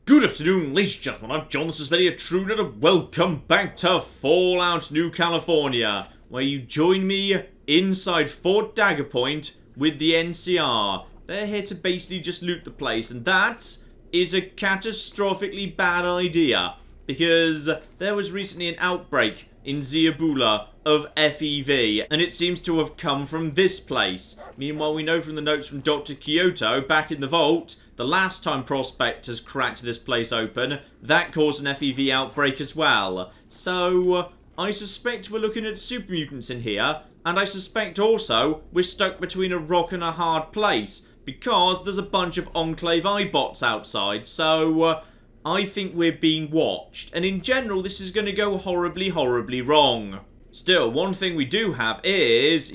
Good afternoon, ladies and gentlemen, I'm John, this is Benny, True, and welcome back to Fallout New California, where you join me inside Fort Daggerpoint with the NCR. They're here to basically just loot the place, and that is a catastrophically bad idea, because there was recently an outbreak in Ziabula of FEV, and it seems to have come from this place. Meanwhile, we know from the notes from Dr. Kyoto back in the vault, the last time prospectors cracked this place open, that caused an FEV outbreak as well. So, I suspect we're looking at super mutants in here, and I suspect also we're stuck between a rock and a hard place, because there's a bunch of Enclave iBots outside, so I think we're being watched. And in general, this is going to go horribly, horribly wrong. Still, one thing we do have is,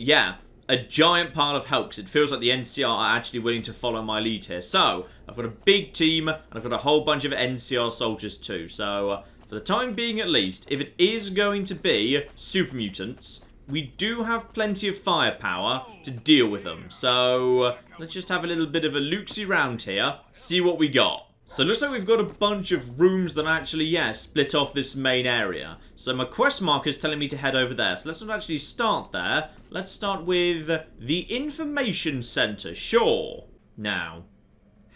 a giant pile of help, because it feels like the NCR are actually willing to follow my lead here. So, I've got a big team, and I've got a whole bunch of NCR soldiers too. So, for the time being at least, if it is going to be super mutants, we do have plenty of firepower to deal with them. So, let's just have a little bit of a loot-see round here, see what we got. So it looks like we've got a bunch of rooms that actually, split off this main area. So my quest marker is telling me to head over there. So let's not actually start there. Let's start with the information center. Sure. Now,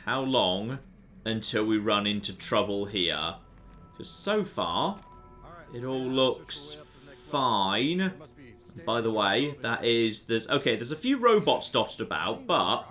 how long until we run into trouble here? Because so far, it all looks fine. By the way, there's a few robots dotted about, but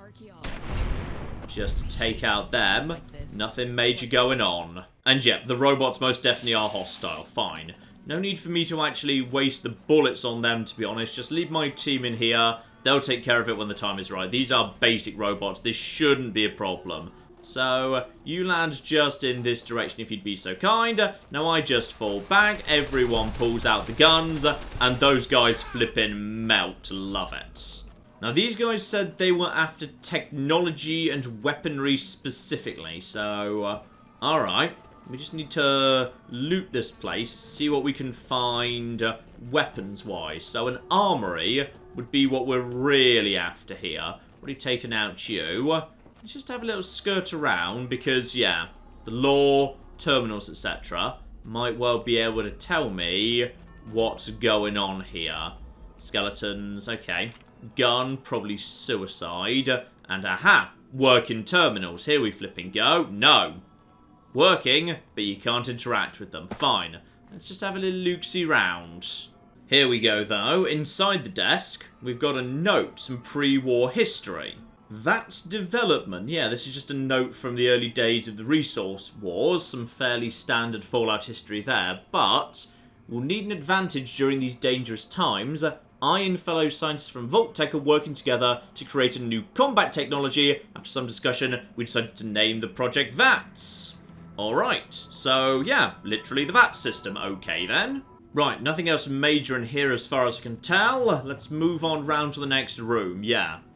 just to take out them, nothing major going on. And yep, the robots most definitely are hostile, fine. No need for me to actually waste the bullets on them, to be honest. Just leave my team in here. They'll take care of it when the time is right. These are basic robots. This shouldn't be a problem. So, you land just in this direction if you'd be so kind. Now I just fall back, everyone pulls out the guns, and those guys flipping melt. Love it. Now, these guys said they were after technology and weaponry specifically, so, alright. We just need to loot this place, see what we can find weapons-wise. So, an armory would be what we're really after here. Already taken out you. Let's just have a little skirt around, because, the law, terminals, etc. might well be able to tell me what's going on here. Skeletons, okay. Gun, probably suicide. And aha! Working terminals. Here we flipping go. No. Working, but you can't interact with them. Fine. Let's just have a little look-see round. Here we go, though. Inside the desk, we've got a note, some pre-war history. That's development. Yeah, this is just a note from the early days of the resource wars. Some fairly standard Fallout history there. But we'll need an advantage during these dangerous times. I and fellow scientists from Vault-Tec are working together to create a new combat technology. After some discussion, we decided to name the project VATS. Alright, so literally the VATS system. Okay then. Right, nothing else major in here as far as I can tell. Let's move on round to the next room.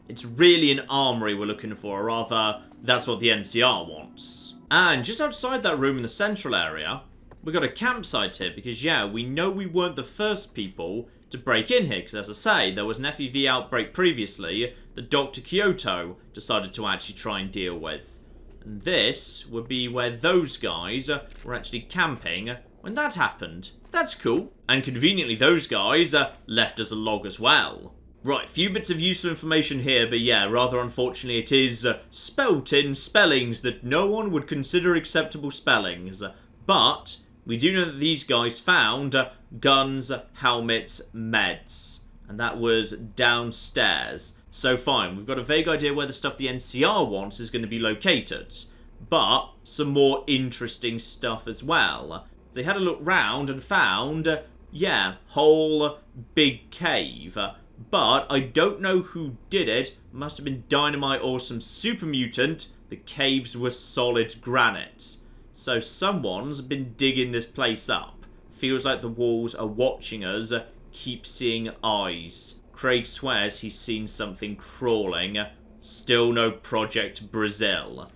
It's really an armory we're looking for, or rather, that's what the NCR wants. And just outside that room in the central area, we've got a campsite here, because we know we weren't the first people to break in here, because as I say, there was an FEV outbreak previously that Dr. Kyoto decided to actually try and deal with. And this would be where those guys were actually camping when that happened. That's cool. And conveniently, those guys left us a log as well. Right, few bits of useful information here, but rather unfortunately it is spelt in spellings that no one would consider acceptable spellings. But we do know that these guys found guns, helmets, meds. And that was downstairs. So fine, we've got a vague idea where the stuff the NCR wants is going to be located. But some more interesting stuff as well. They had a look round and found, whole big cave. But I don't know who did it. Must have been dynamite or some super mutant. The caves were solid granite. So someone's been digging this place up. Feels like the walls are watching us. Keep seeing eyes. Craig swears he's seen something crawling. Still no Project Brazil.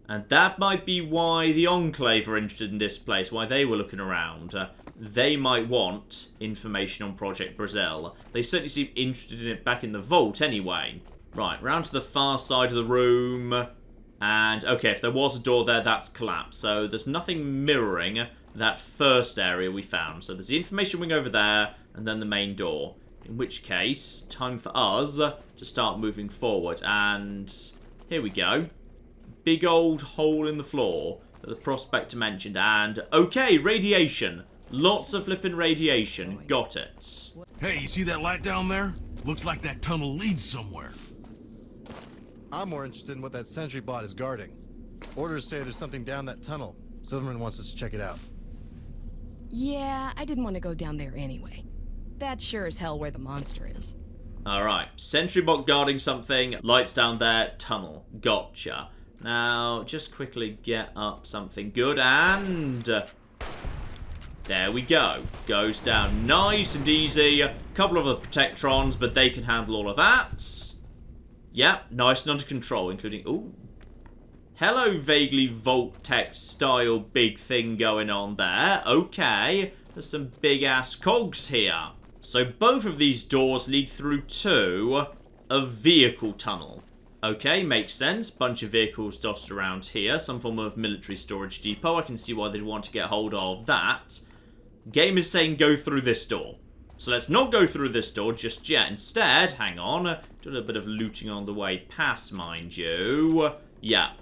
And that might be why the Enclave are interested in this place. Why they were looking around. They might want information on Project Brazil. They certainly seem interested in it back in the vault anyway. Right, round to the far side of the room. And, okay, if there was a door there, that's collapsed. So there's nothing mirroring that first area we found. So there's the information wing over there, and then the main door. In which case, time for us to start moving forward. And here we go. Big old hole in the floor that the prospector mentioned. And, okay, radiation. Lots of flipping radiation. Got it. Hey, you see that light down there? Looks like that tunnel leads somewhere. I'm more interested in what that sentry bot is guarding. Orders say there's something down that tunnel. Silverman wants us to check it out. Yeah, I didn't want to go down there anyway. That's sure as hell where the monster is. Alright, sentry bot guarding something, lights down there, tunnel. Gotcha. Now, just quickly get up something good, and there we go. Goes down nice and easy. A couple of the Protectrons, but they can handle all of that. Yep, nice and under control, including... Ooh. Hello, vaguely Vault-Tec style big thing going on there. Okay, there's some big-ass cogs here. So both of these doors lead through to a vehicle tunnel. Okay, makes sense. Bunch of vehicles dotted around here. Some form of military storage depot. I can see why they'd want to get hold of that. Game is saying go through this door. So let's not go through this door just yet. Instead, hang on. Do a little bit of looting on the way past, mind you. Yeah,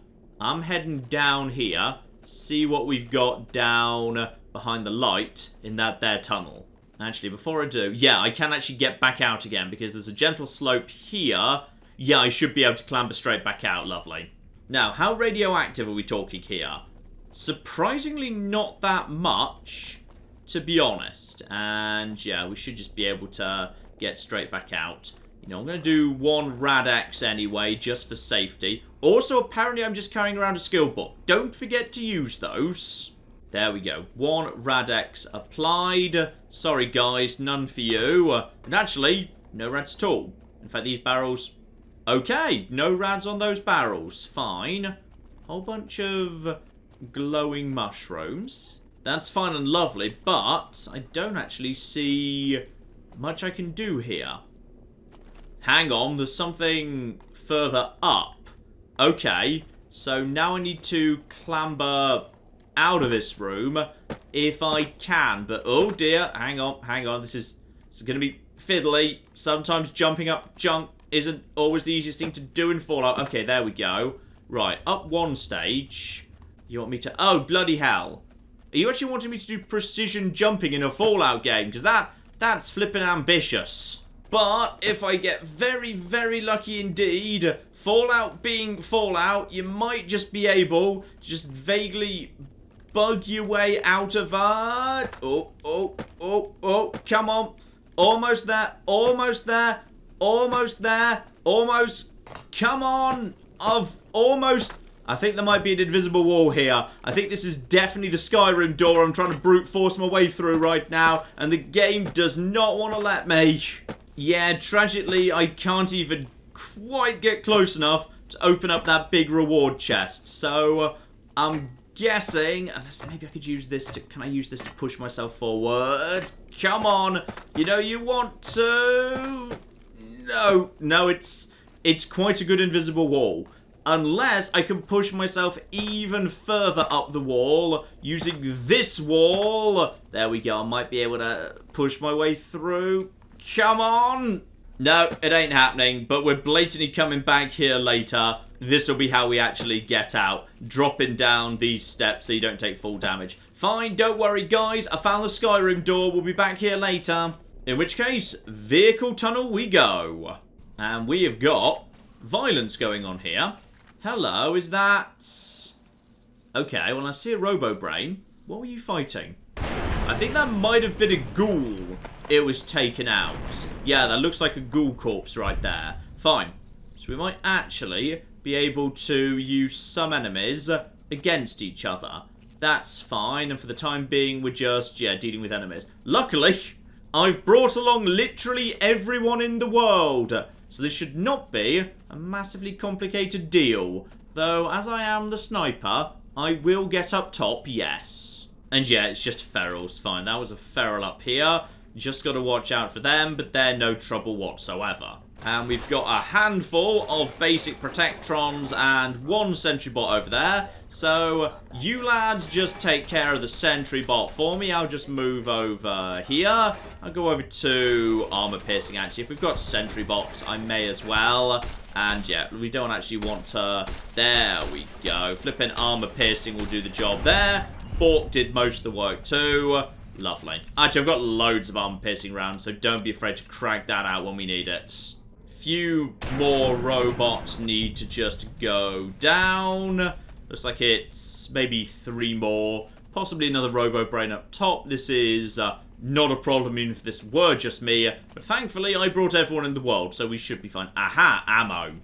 I'm heading down here. See what we've got down behind the light in that there tunnel. Actually, before I do, yeah, I can actually get back out again because there's a gentle slope here. Yeah, I should be able to clamber straight back out. Lovely. Now, how radioactive are we talking here? Surprisingly not that much, to be honest. And, yeah, we should just be able to get straight back out. You know, I'm going to do one Rad-X anyway, just for safety. Also, apparently I'm just carrying around a skill book. Don't forget to use those. There we go. One Rad-X applied. Sorry, guys, none for you. And actually, no rads at all. In fact, these barrels... Okay, no rads on those barrels. Fine. Whole bunch of glowing mushrooms. That's fine and lovely, but I don't actually see much I can do here. Hang on, there's something further up. Okay, so now I need to clamber out of this room if I can. But, oh dear, hang on. This is going to be fiddly. Sometimes jumping up junk isn't always the easiest thing to do in Fallout. Okay, there we go. Right, up one stage. You want me to... Oh, bloody hell. Are you actually wanting me to do precision jumping in a Fallout game? Because that's flipping ambitious. But if I get very, very lucky indeed, Fallout being Fallout, you might just be able to just vaguely bug your way out of it. Oh, come on. Almost there, almost there, almost there, almost. Come on. Almost. I think there might be an invisible wall here. I think this is definitely the Skyrim door I'm trying to brute force my way through right now, and the game does not want to let me. Yeah, tragically, I can't even quite get close enough to open up that big reward chest. So, I'm guessing, unless maybe I could use this to... Can I use this to push myself forward? Come on. You know you want to... No, it's quite a good invisible wall. Unless I can push myself even further up the wall using this wall. There we go. I might be able to push my way through. Come on. No, it ain't happening. But we're blatantly coming back here later. This will be how we actually get out. Dropping down these steps so you don't take full damage. Fine, don't worry, guys. I found the Skyrim door. We'll be back here later. In which case, vehicle tunnel we go. And we have got violence going on here. Hello, is that... Okay, well, I see a Robo-Brain. What were you fighting? I think that might have been a ghoul. It was taken out. Yeah, that looks like a ghoul corpse right there. Fine. So we might actually be able to use some enemies against each other. That's fine, and for the time being, we're just, yeah, dealing with enemies. Luckily, I've brought along literally everyone in the world. So this should not be a massively complicated deal. Though, as I am the sniper, I will get up top, yes. And yeah, it's just ferals, fine. That was a feral up here. Just got to watch out for them, but they're no trouble whatsoever. And we've got a handful of basic Protectrons and one sentry bot over there. So, you lads just take care of the sentry bot for me. I'll just move over here. I'll go over to armor piercing, actually. If we've got sentry bots, I may as well. And yeah, we don't actually want to... There we go. Flipping armor piercing will do the job there. Bork did most of the work too. Lovely. Actually, I've got loads of armor piercing rounds, so don't be afraid to crack that out when we need it. Few more robots need to just go down. Looks like it's maybe 3 more. Possibly another robo brain up top. This is not a problem even if this were just me. But thankfully, I brought everyone in the world, so we should be fine. Aha, ammo.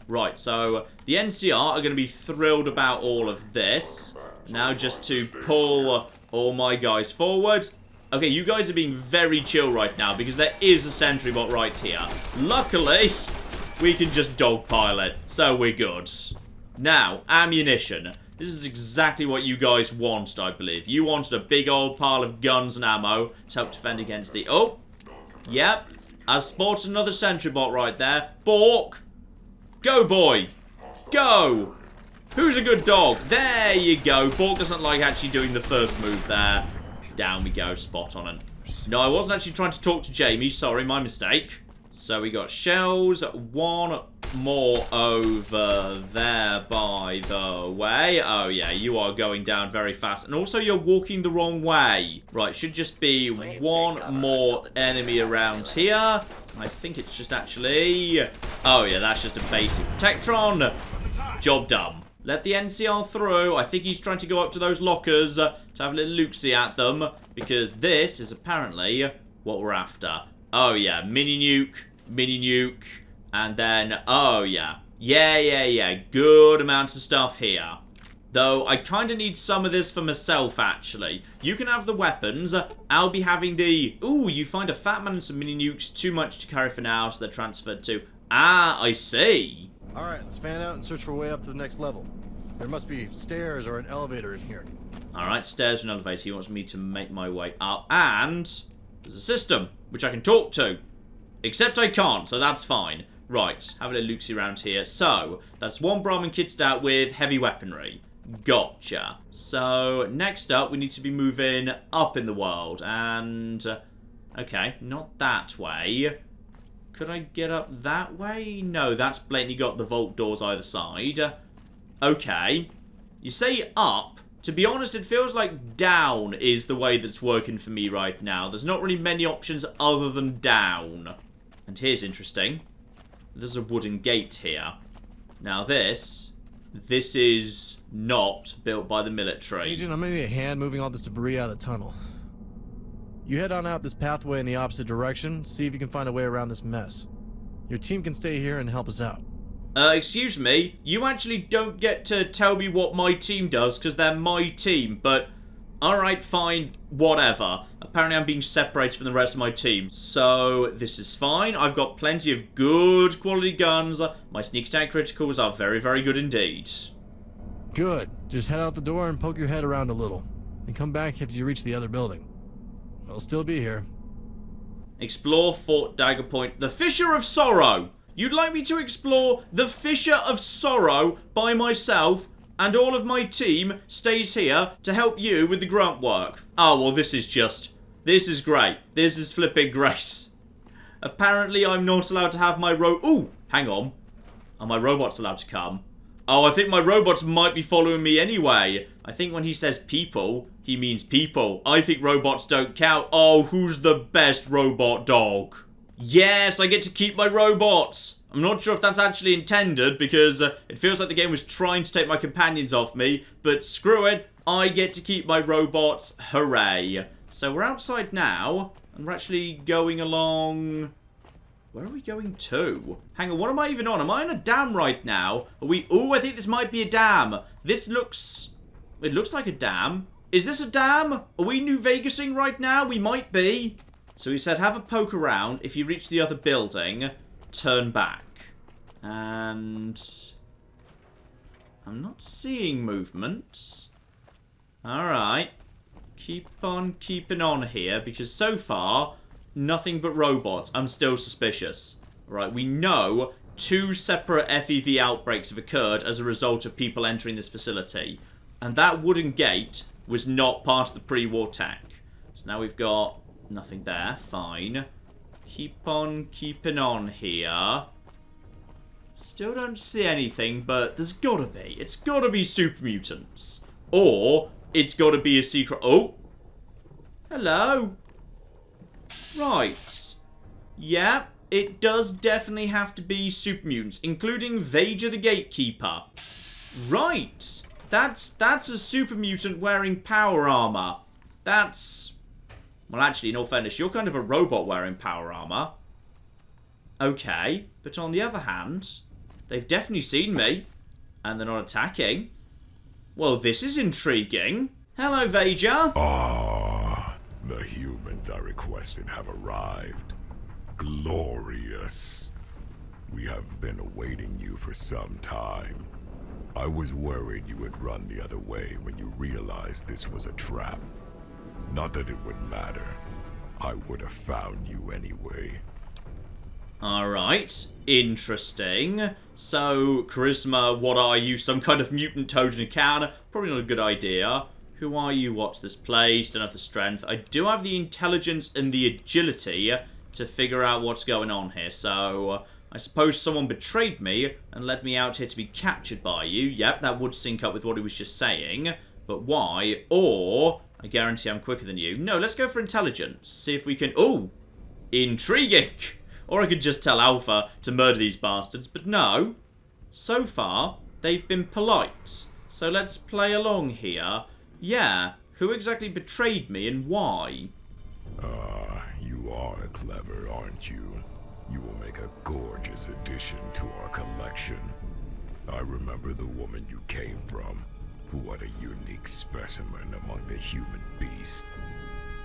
Right, so the NCR are going to be thrilled about all of this. Now just to pull all my guys forward. Okay, you guys are being very chill right now because there is a sentry bot right here. Luckily, we can just dogpile it, so we're good. Now, ammunition. This is exactly what you guys wanted, I believe. You wanted a big old pile of guns and ammo to help defend against the... Oh, yep. I spotted another sentry bot right there. Bork! Go, boy! Go! Who's a good dog? There you go. Bork doesn't like actually doing the first move there. Down we go, spot on it. No, I wasn't actually trying to talk to Jamie. Sorry, my mistake. So we got shells. One more over there, by the way. Oh, yeah, you are going down very fast. And also, you're walking the wrong way. Right, should just be one more enemy around here. I think it's just actually... Oh, yeah, that's just a basic Protectron. Job done. Let the NCR through. I think he's trying to go up to those lockers to have a little look-see at them. Because this is apparently what we're after. Oh, yeah. Mini nuke. And then, oh, yeah. Yeah. Good amount of stuff here. Though, I kind of need some of this for myself, actually. You can have the weapons. I'll be having the... Ooh, you find a fat man and some mini nukes. Too much to carry for now, so they're transferred to... Ah, I see. Alright, let's fan out and search for a way up to the next level. There must be stairs or an elevator in here. Alright, stairs and elevator. He wants me to make my way up. And there's a system, which I can talk to. Except I can't, so that's fine. Right, have a little look-see around here. So, that's one Brahmin kitted out with heavy weaponry. Gotcha. So, next up, we need to be moving up in the world. And, okay, not that way. Could I get up that way? No, that's blatantly got the vault doors either side. Okay. You say up. To be honest, it feels like down is the way that's working for me right now. There's not really many options other than down. And here's interesting. There's a wooden gate here. Now this is not built by the military. Agent, I'm gonna need a hand moving all this debris out of the tunnel. You head on out this pathway in the opposite direction, see if you can find a way around this mess. Your team can stay here and help us out. Excuse me, you actually don't get to tell me what my team does, because they're my team, but... Alright, fine, whatever. Apparently I'm being separated from the rest of my team. So, this is fine. I've got plenty of good quality guns. My sneak attack criticals are very, very good indeed. Good. Just head out the door and poke your head around a little. And come back after you reach the other building. I'll still be here. Explore Fort Daggerpoint. The Fissure of Sorrow! You'd like me to explore the Fissure of Sorrow by myself, and all of my team stays here to help you with the grunt work? Oh, well, this is great. This is flipping great. Apparently, I'm not allowed to have my Ooh, hang on. Are my robots allowed to come? Oh, I think my robots might be following me anyway. I think when he says people, he means people. I think robots don't count. Oh, who's the best robot dog? Yes, I get to keep my robots. I'm not sure if that's actually intended, because it feels like the game was trying to take my companions off me. But screw it, I get to keep my robots. Hooray. So we're outside now, and we're actually going along... Where are we going to? Hang on, what am I even on? Am I on a dam right now? Are we... Oh, I think this might be a dam. This looks... It looks like a dam. Is this a dam? Are we New Vegasing right now? We might be. So he said, have a poke around. If you reach the other building, turn back. And... I'm not seeing movements. Alright. Keep on keeping on here, because so far... Nothing but robots. I'm still suspicious. Right, we know 2 separate FEV outbreaks have occurred as a result of people entering this facility. And that wooden gate was not part of the pre-war tech. So now we've got nothing there. Fine. Keep on keeping on here. Still don't see anything, but there's gotta be. It's gotta be super mutants. Or it's gotta be a secret... Oh! Hello! Right. Yeah, it does definitely have to be super mutants, including Vager the Gatekeeper. Right! That's a super mutant wearing power armor. That's... Well, actually, in all fairness, you're kind of a robot wearing power armor. Okay, but on the other hand, they've definitely seen me, and they're not attacking. Well, this is intriguing. Hello, Vager. Ah, the humans I requested have arrived. Glorious. We have been awaiting you for some time. I was worried you would run the other way when you realized this was a trap. Not that it would matter. I would have found you anyway. Alright, interesting. So, Charisma, what are you? Some kind of mutant toad in a can? Probably not a good idea. Who are you? What's this place? Don't have the strength. I do have the intelligence and the agility to figure out what's going on here. So, I suppose someone betrayed me and led me out here to be captured by you. Yep, that would sync up with what he was just saying. But why? Or... I guarantee I'm quicker than you. No, let's go for intelligence. See if we can... Ooh! Intriguing! Or I could just tell Alpha to murder these bastards. But no. So far, they've been polite. So let's play along here. Yeah. Who exactly betrayed me and why? You are clever, aren't you? You will make a gorgeous addition to our collection. I remember the woman you came from. What a unique specimen among the human beast.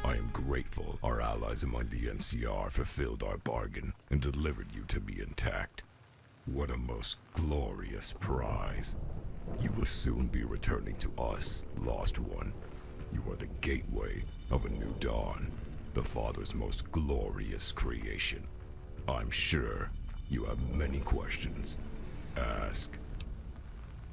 I am grateful our allies among the NCR fulfilled our bargain and delivered you to me intact. What a most glorious prize. You will soon be returning to us, Lost One. You are the gateway of a new dawn, the Father's most glorious creation. I'm sure you have many questions. Ask.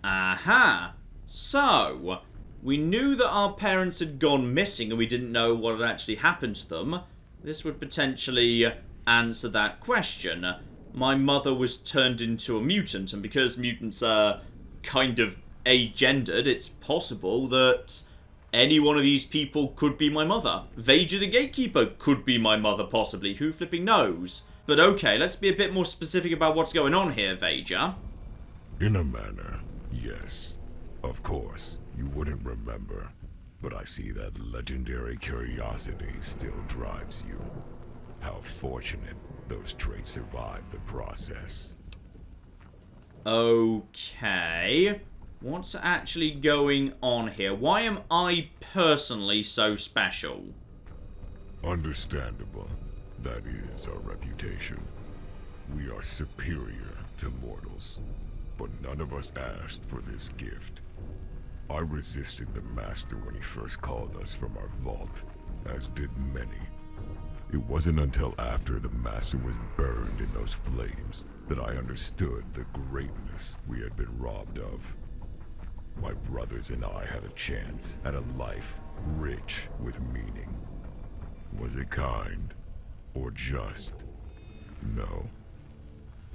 Aha! So, we knew that our parents had gone missing and we didn't know what had actually happened to them. This would potentially answer that question. My mother was turned into a mutant, and because mutants are kind of agendered, it's possible that any one of these people could be my mother. Vager the Gatekeeper could be my mother, possibly. Who flipping knows? But okay, let's be a bit more specific about what's going on here, Vager. In a manner, yes. Of course, you wouldn't remember, but I see that legendary curiosity still drives you. How fortunate those traits survived the process. Okay. What's actually going on here? Why am I personally so special? Understandable. That is our reputation. We are superior to mortals, but none of us asked for this gift. I resisted the Master when he first called us from our vault, as did many. It wasn't until after the Master was burned in those flames that I understood the greatness we had been robbed of. My brothers and I had a chance at a life rich with meaning. Was it kind or just? No.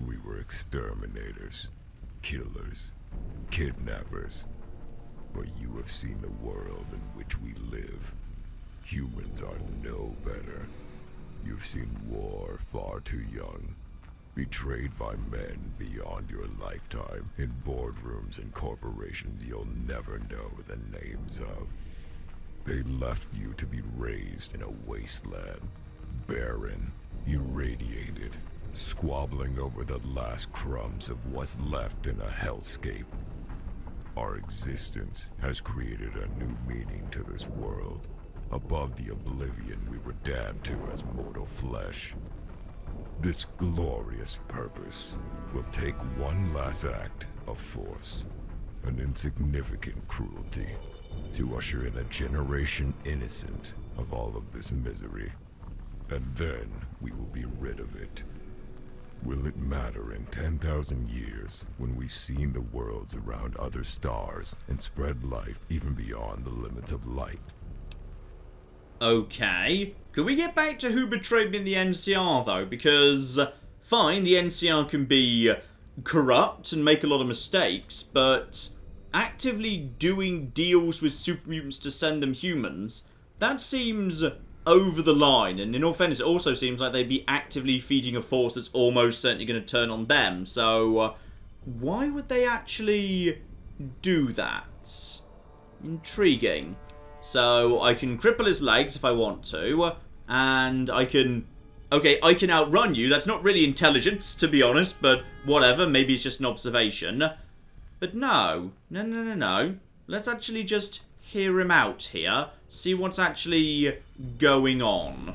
We were exterminators, killers, kidnappers. But you have seen the world in which we live. Humans are no better. You've seen war far too young. Betrayed by men beyond your lifetime in boardrooms and corporations you'll never know the names of. They left you to be raised in a wasteland, barren, irradiated, squabbling over the last crumbs of what's left in a hellscape. Our existence has created a new meaning to this world, above the oblivion we were damned to as mortal flesh. This glorious purpose will take one last act of force, an insignificant cruelty, to usher in a generation innocent of all of this misery, and then we will be rid of it. Will it matter in 10,000 years when we've seen the worlds around other stars and spread life even beyond the limits of light? Okay. Can we get back to who betrayed me in the NCR, though? Because, fine, the NCR can be corrupt and make a lot of mistakes, but actively doing deals with super mutants to send them humans, that seems over the line. And in all fairness, it also seems like they'd be actively feeding a force that's almost certainly going to turn on them. So, why would they actually do that? Intriguing. So, I can cripple his legs if I want to, and I can... Okay, I can outrun you. That's not really intelligence, to be honest, but whatever. Maybe it's just an observation. But no. No. Let's actually just hear him out here. See what's actually going on.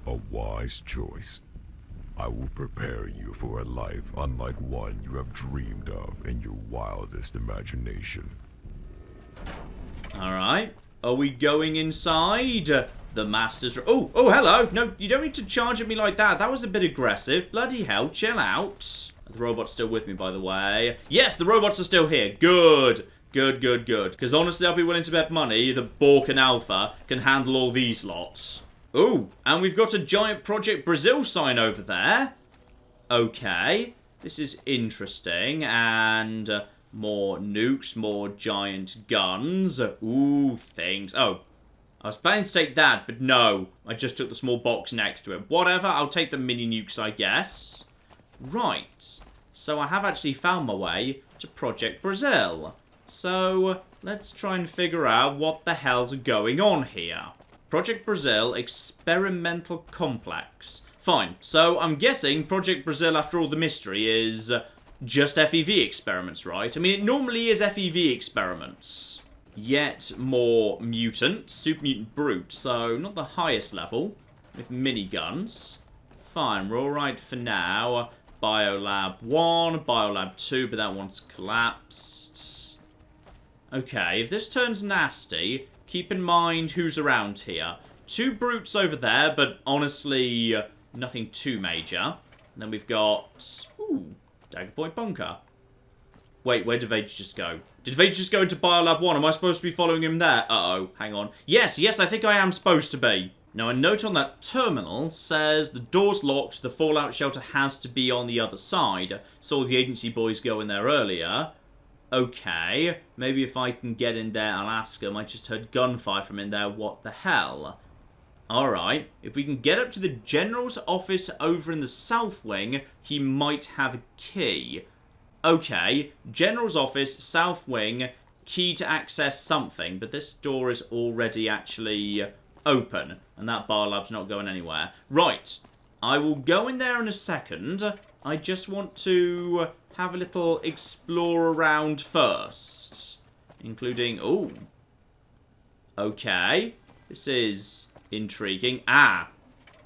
A wise choice. I will prepare you for a life unlike one you have dreamed of in your wildest imagination. Alright. Are we going inside? The Master's... Oh, hello. No, you don't need to charge at me like that. That was a bit aggressive. Bloody hell, chill out. The robot's still with me, by the way. Yes, the robots are still here. Good. Good. Because honestly, I'll be willing to bet money the Bork and Alpha can handle all these lots. Ooh, and we've got a giant Project Brazil sign over there. Okay. This is interesting. And... more nukes, more giant guns. Ooh, things. Oh, I was planning to take that, but no. I just took the small box next to it. Whatever, I'll take the mini nukes, I guess. Right. So I have actually found my way to Project Brazil. So let's try and figure out what the hell's going on here. Project Brazil Experimental Complex. Fine. So I'm guessing Project Brazil, after all the mystery, is... just FEV experiments, right? I mean, it normally is FEV experiments. Yet more mutant, super mutant brute, so not the highest level, with miniguns. Fine, we're alright for now. Biolab 1, Biolab 2, but that one's collapsed. Okay, if this turns nasty, keep in mind who's around here. 2 brutes over there, but honestly, nothing too major. And then we've got... ooh. Daggerpoint bunker. Wait, where did Vage just go? Did Vage just go into Biolab 1? Am I supposed to be following him there? Uh-oh, hang on. Yes, I think I am supposed to be. Now, a note on that terminal says the door's locked, the fallout shelter has to be on the other side. Saw the agency boys go in there earlier. Okay, maybe if I can get in there, I'll ask them. I just heard gunfire from in there. What the hell? Alright, if we can get up to the General's office over in the South Wing, he might have a key. Okay, General's office, South Wing, key to access something, but this door is already actually open, and that bar lab's not going anywhere. Right, I will go in there in a second. I just want to have a little explore around first, including... ooh. Okay, this is... intriguing. Ah,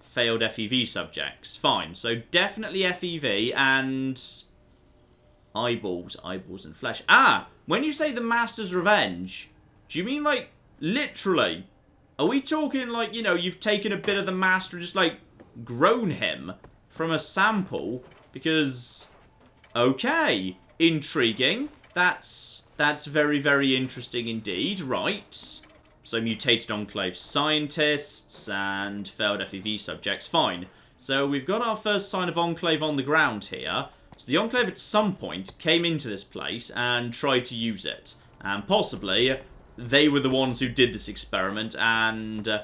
failed FEV subjects. Fine. So definitely FEV and eyeballs and flesh. Ah, when you say the Master's Revenge, do you mean like literally? Are we talking like, you know, you've taken a bit of the Master and just like grown him from a sample? Because, okay, intriguing. That's very, very interesting indeed. Right. So mutated Enclave scientists and failed FEV subjects. Fine. So we've got our first sign of Enclave on the ground here. So the Enclave at some point came into this place and tried to use it. And possibly they were the ones who did this experiment and...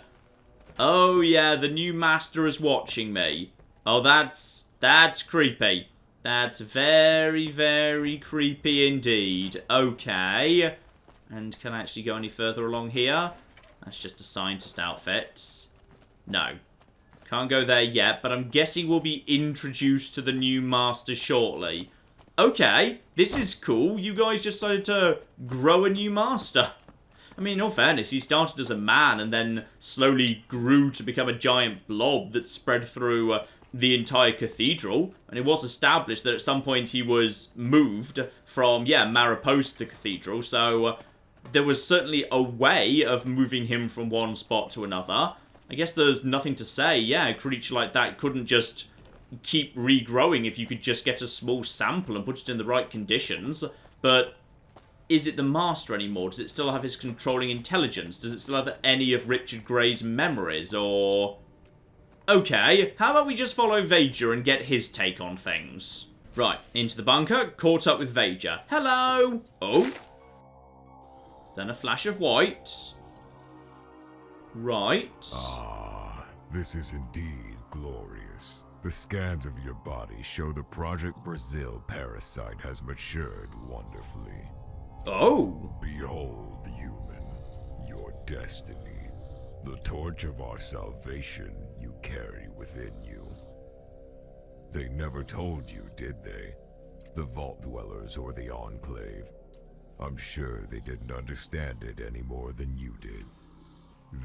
oh yeah, the new Master is watching me. Oh, that's creepy. That's very, very creepy indeed. Okay. And can I actually go any further along here? That's just a scientist outfit. No. Can't go there yet, but I'm guessing we'll be introduced to the new Master shortly. Okay, this is cool. You guys just decided to grow a new Master. I mean, in all fairness, he started as a man and then slowly grew to become a giant blob that spread through the entire cathedral. And it was established that at some point he was moved from, Mariposa to the cathedral. So... there was certainly a way of moving him from one spot to another. I guess there's nothing to say. Yeah, a creature like that couldn't just keep regrowing if you could just get a small sample and put it in the right conditions. But is it the Master anymore? Does it still have his controlling intelligence? Does it still have any of Richard Gray's memories? Or... okay, how about we just follow Vager and get his take on things? Right, into the bunker, caught up with Vager. Hello! Oh. Then a flash of white. Right. Ah, this is indeed glorious. The scans of your body show the Project Brazil parasite has matured wonderfully. Oh. Behold, human, your destiny. The torch of our salvation you carry within you. They never told you, did they? The Vault Dwellers or the Enclave. I'm sure they didn't understand it any more than you did.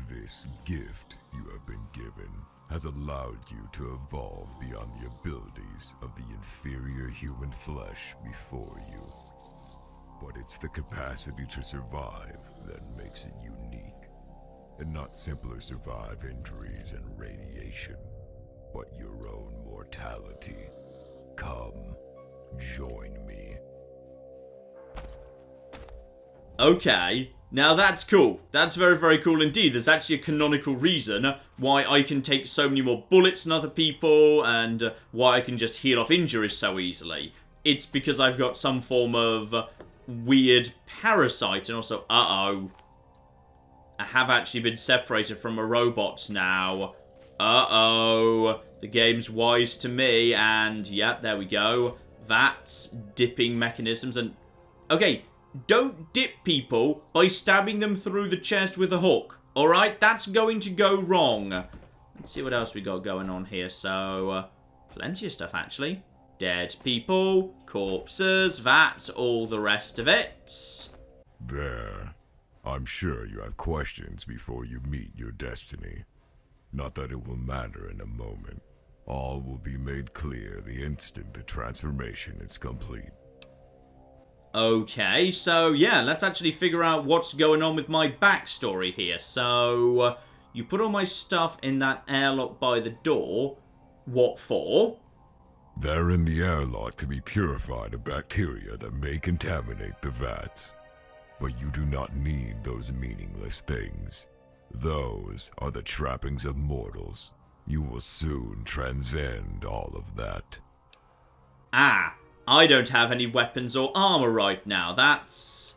This gift you have been given has allowed you to evolve beyond the abilities of the inferior human flesh before you. But it's the capacity to survive that makes it unique. And not simply survive injuries and radiation, but your own mortality. Come, join me. Okay, now that's cool. That's very, very cool indeed. There's actually a canonical reason why I can take so many more bullets than other people, and why I can just heal off injuries so easily. It's because I've got some form of weird parasite, and also, uh-oh. I have actually been separated from a robot now. Uh-oh. The game's wise to me, and yep, there we go. That's dipping mechanisms, and... okay, don't dip people by stabbing them through the chest with a hook. Alright, that's going to go wrong. Let's see what else we got going on here. So, plenty of stuff, actually. Dead people, corpses, that's all the rest of it. There. I'm sure you have questions before you meet your destiny. Not that it will matter in a moment. All will be made clear the instant the transformation is complete. Okay, so yeah, let's actually figure out what's going on with my backstory here. So, you put all my stuff in that airlock by the door. What for? There in the airlock to be purified of bacteria that may contaminate the vats. But you do not need those meaningless things. Those are the trappings of mortals. You will soon transcend all of that. Ah, I don't have any weapons or armor right now. That's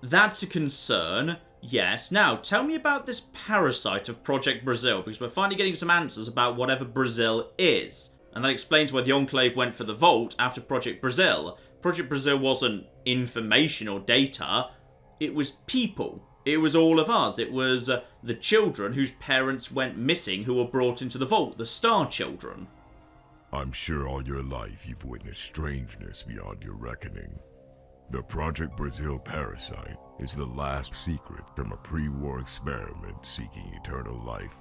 a concern. Yes. Now, tell me about this parasite of Project Brazil, because we're finally getting some answers about whatever Brazil is. And that explains why the Enclave went for the Vault after Project Brazil. Project Brazil wasn't information or data. It was people. It was all of us. It was the children whose parents went missing who were brought into the Vault, the Star Children. I'm sure all your life you've witnessed strangeness beyond your reckoning. The Project Brazil parasite is the last secret from a pre-war experiment seeking eternal life.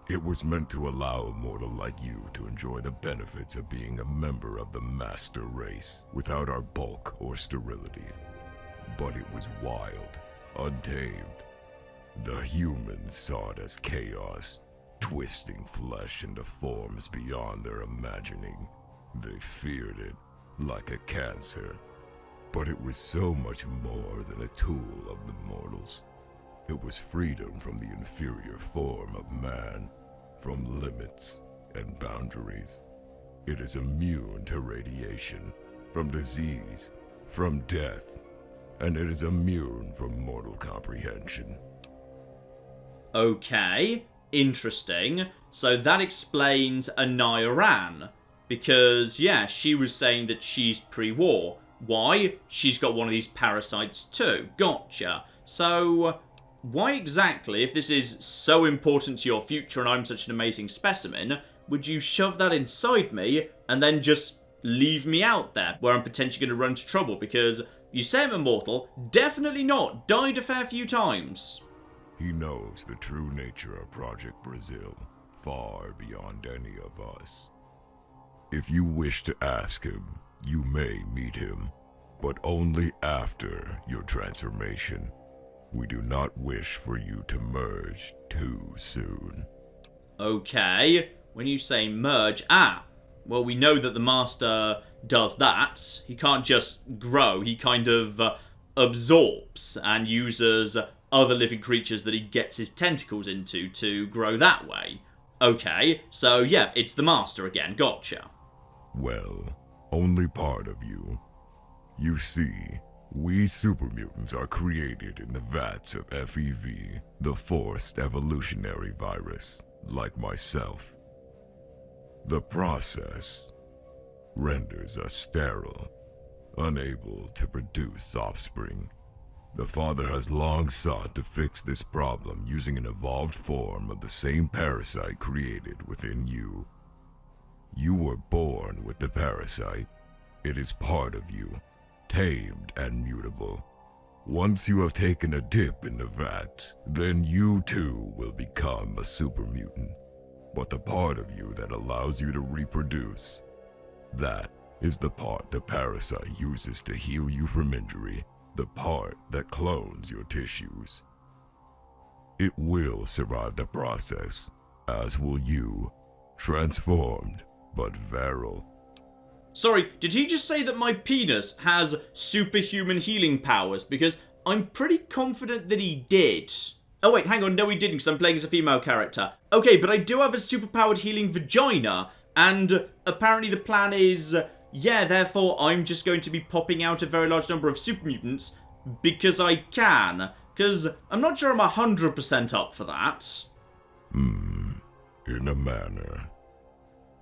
It was meant to allow a mortal like you to enjoy the benefits of being a member of the master race without our bulk or sterility. But it was wild, untamed. The humans saw it as chaos, twisting flesh into forms beyond their imagining. They feared it, like a cancer. But it was so much more than a tool of the mortals. It was freedom from the inferior form of man, from limits and boundaries. It is immune to radiation, from disease, from death, and it is immune from mortal comprehension. Okay, interesting. So that explains Anaya Ran. Because, yeah, she was saying that she's pre-war. Why? She's got one of these parasites too. Gotcha. So, why exactly, if this is so important to your future and I'm such an amazing specimen, would you shove that inside me and then just leave me out there where I'm potentially going to run into trouble? Because you say I'm immortal. Definitely not. Died a fair few times. He knows the true nature of Project Brazil, far beyond any of us. If you wish to ask him, you may meet him, but only after your transformation. We do not wish for you to merge too soon. Okay, when you say merge, Well, we know that the Master does that. He can't just grow, he kind of absorbs and uses other living creatures that he gets his tentacles into to grow that way. Okay, so yeah, it's the Master again, gotcha. Well, only part of you. You see, we super mutants are created in the vats of FEV, the forced evolutionary virus, like myself. The process renders us sterile, unable to produce offspring. The Father has long sought to fix this problem using an evolved form of the same parasite created within you. You were born with the parasite. It is part of you, tamed and mutable. Once you have taken a dip in the vat, then you too will become a super mutant. But the part of you that allows you to reproduce, that is the part the parasite uses to heal you from injury, the part that clones your tissues. It will survive the process, as will you, transformed but virile. Sorry, did he just say that my penis has superhuman healing powers? Because I'm pretty confident that he did. Oh wait, hang on, no he didn't because I'm playing as a female character. Okay, but I do have a superpowered healing vagina, and apparently the plan is, yeah, therefore I'm just going to be popping out a very large number of super mutants because I can. Because I'm not sure I'm 100% up for that. In a manner.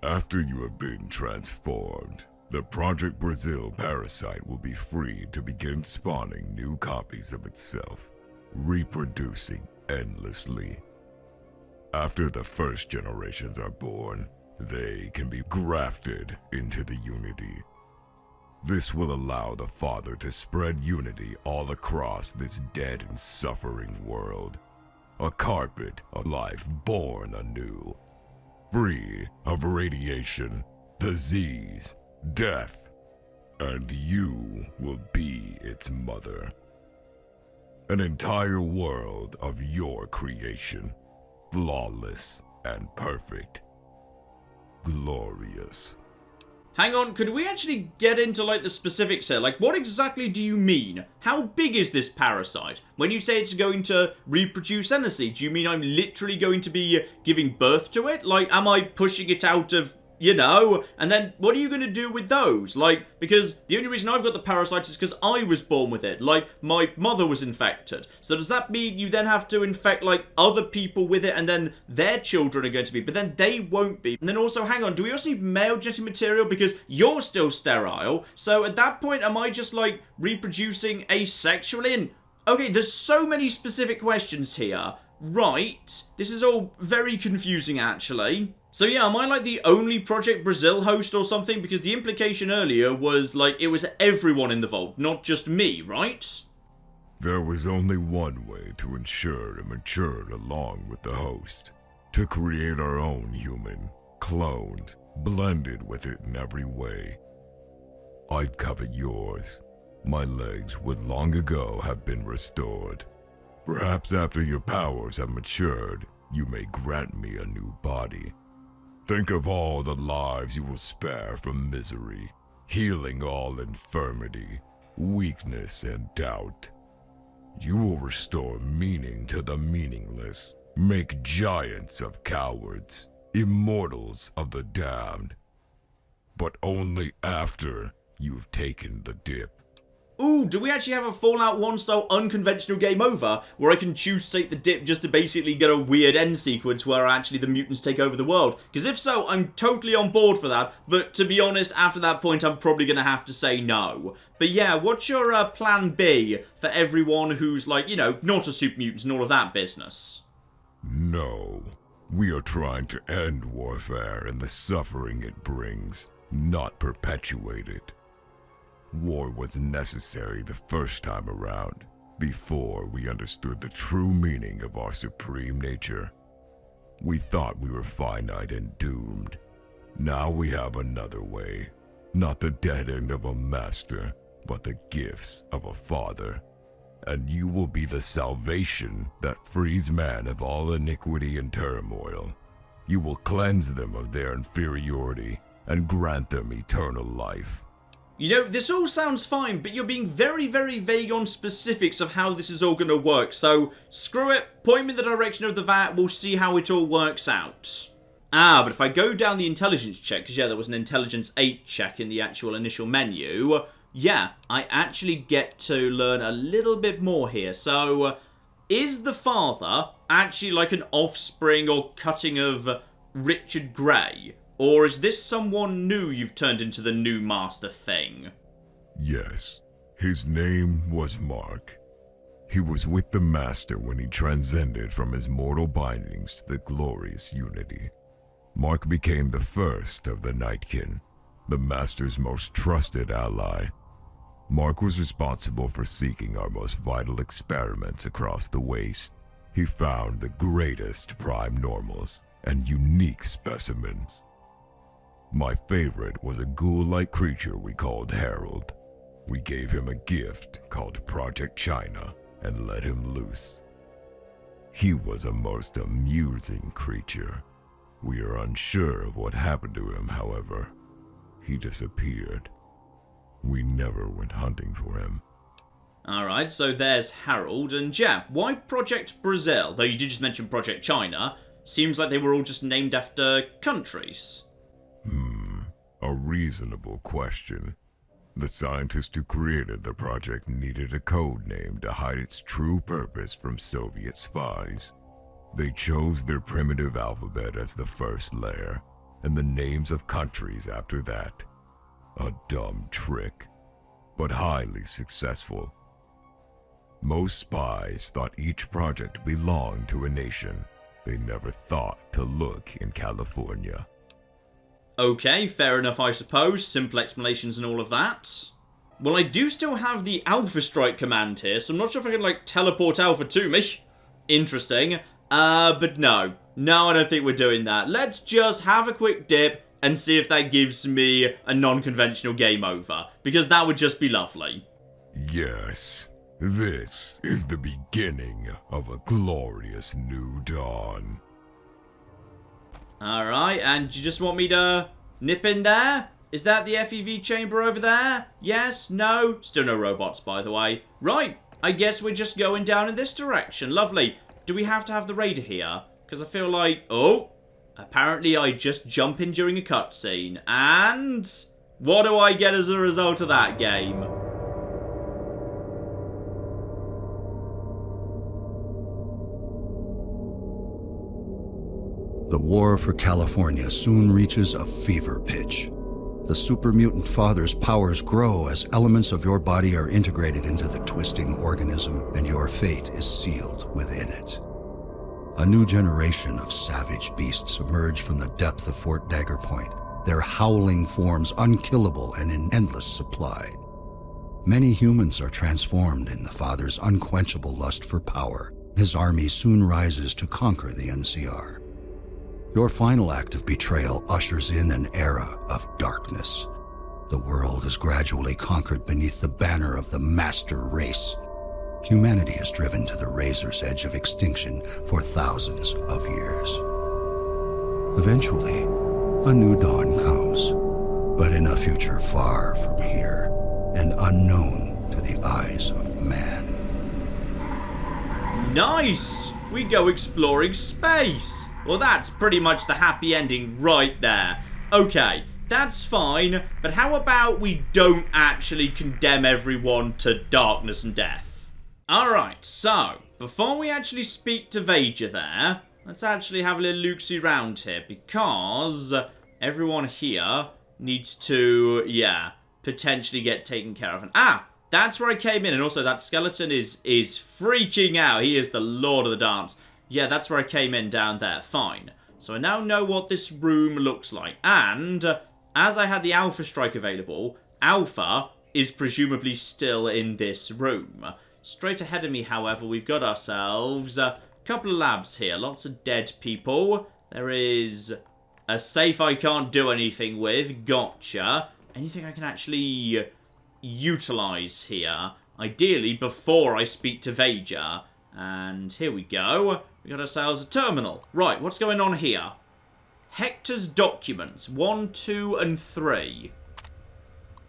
After you have been transformed, the Project Brazil parasite will be free to begin spawning new copies of itself, reproducing endlessly. After the first generations are born, they can be grafted into the Unity. This will allow the Father to spread unity all across this dead and suffering world. A carpet of life born anew, free of radiation, disease, death, and you will be its mother. An entire world of your creation, flawless and perfect. Glorious. Hang on, could we actually get into like the specifics here? Like, what exactly do you mean? How big is this parasite? When you say it's going to reproduce endlessly, do you mean I'm literally going to be giving birth to it? Like, am I pushing it out of, you know? And then what are you going to do with those? Like, because the only reason I've got the parasite is because I was born with it. Like, my mother was infected. So does that mean you then have to infect, like, other people with it and then their children are going to be, but then they won't be? And then also, hang on, do we also need male genetic material because you're still sterile? So at that point, am I just, like, reproducing asexually? And, okay, there's so many specific questions here. Right. This is all very confusing, actually. So yeah, am I like the only Project Brazil host or something? Because the implication earlier was like it was everyone in the vault, not just me, right? There was only one way to ensure it matured along with the host. To create our own human, cloned, blended with it in every way. I'd covet yours. My legs would long ago have been restored. Perhaps after your powers have matured, you may grant me a new body. Think of all the lives you will spare from misery, healing all infirmity, weakness, and doubt. You will restore meaning to the meaningless, make giants of cowards, immortals of the damned. But only after you've taken the dip. Ooh, do we actually have a Fallout 1 style unconventional game over where I can choose to take the dip just to basically get a weird end sequence where actually the mutants take over the world? Because if so, I'm totally on board for that, but to be honest, after that point I'm probably going to have to say no. But yeah, what's your plan B for everyone who's like, you know, not a super mutant and all of that business? No, we are trying to end warfare and the suffering it brings, not perpetuate it. War was necessary the first time around, before we understood the true meaning of our supreme nature. We thought we were finite and doomed. Now we have another way, not the dead end of a master, but the gifts of a father. And you will be the salvation that frees man of all iniquity and turmoil. You will cleanse them of their inferiority and grant them eternal life. You know, this all sounds fine, but you're being very, very vague on specifics of how this is all going to work. So, screw it, point me in the direction of the vat, we'll see how it all works out. Ah, but if I go down the intelligence check, because yeah, there was an intelligence 8 check in the actual initial menu, yeah, I actually get to learn a little bit more here. So, is the father actually like an offspring or cutting of Richard Grey? Or is this someone new you've turned into the new master thing? Yes, his name was Mark. He was with the Master when he transcended from his mortal bindings to the glorious unity. Mark became the first of the Nightkin, the Master's most trusted ally. Mark was responsible for seeking our most vital experiments across the waste. He found the greatest prime normals and unique specimens. My favorite was a ghoul-like creature we called Harold. We gave him a gift called Project China and let him loose. He was a most amusing creature. We are unsure of what happened to him, however. He disappeared. We never went hunting for him. Alright, so there's Harold, and yeah, why Project Brazil? Though you did just mention Project China. Seems like they were all just named after countries. A reasonable question. The scientist who created the project needed a code name to hide its true purpose from Soviet spies. They chose their primitive alphabet as the first layer, and the names of countries after that. A dumb trick, but highly successful. Most spies thought each project belonged to a nation. They never thought to look in California. Okay, fair enough, I suppose. Simple explanations and all of that. Well, I do still have the Alpha Strike command here, so I'm not sure if I can, like, teleport Alpha to me. Interesting. But no. No, I don't think we're doing that. Let's just have a quick dip and see if that gives me a non-conventional game over, because that would just be lovely. Yes, this is the beginning of a glorious new dawn. Alright, and you just want me to nip in there? Is that the FEV chamber over there? Yes? No? Still no robots, by the way. Right, I guess we're just going down in this direction. Lovely. Do we have to have the raider here? Because I feel like... Oh! Apparently I just jump in during a cutscene. And... what do I get as a result of that game? The war for California soon reaches a fever pitch. The super mutant father's powers grow as elements of your body are integrated into the twisting organism, and your fate is sealed within it. A new generation of savage beasts emerge from the depth of Fort Daggerpoint, their howling forms unkillable and in endless supply. Many humans are transformed in the father's unquenchable lust for power. His army soon rises to conquer the NCR. Your final act of betrayal ushers in an era of darkness. The world is gradually conquered beneath the banner of the master race. Humanity is driven to the razor's edge of extinction for thousands of years. Eventually, a new dawn comes, but in a future far from here and unknown to the eyes of man. Nice! We go exploring space! Well, that's pretty much the happy ending right there. Okay, that's fine, but how about we don't actually condemn everyone to darkness and death? Alright, so, before we actually speak to Vager there, let's actually have a little look-see round here, because everyone here needs to, yeah, potentially get taken care of. And, that's where I came in, and also that skeleton is freaking out. He is the lord of the dance. Yeah, that's where I came in down there. Fine. So I now know what this room looks like. And as I had the Alpha Strike available, Alpha is presumably still in this room. Straight ahead of me, however, we've got ourselves a couple of labs here. Lots of dead people. There is a safe I can't do anything with. Gotcha. Anything I can actually utilize here? Ideally, before I speak to Vager. And here we go. We got ourselves a terminal. Right, what's going on here? Hector's documents, 1, 2, and 3.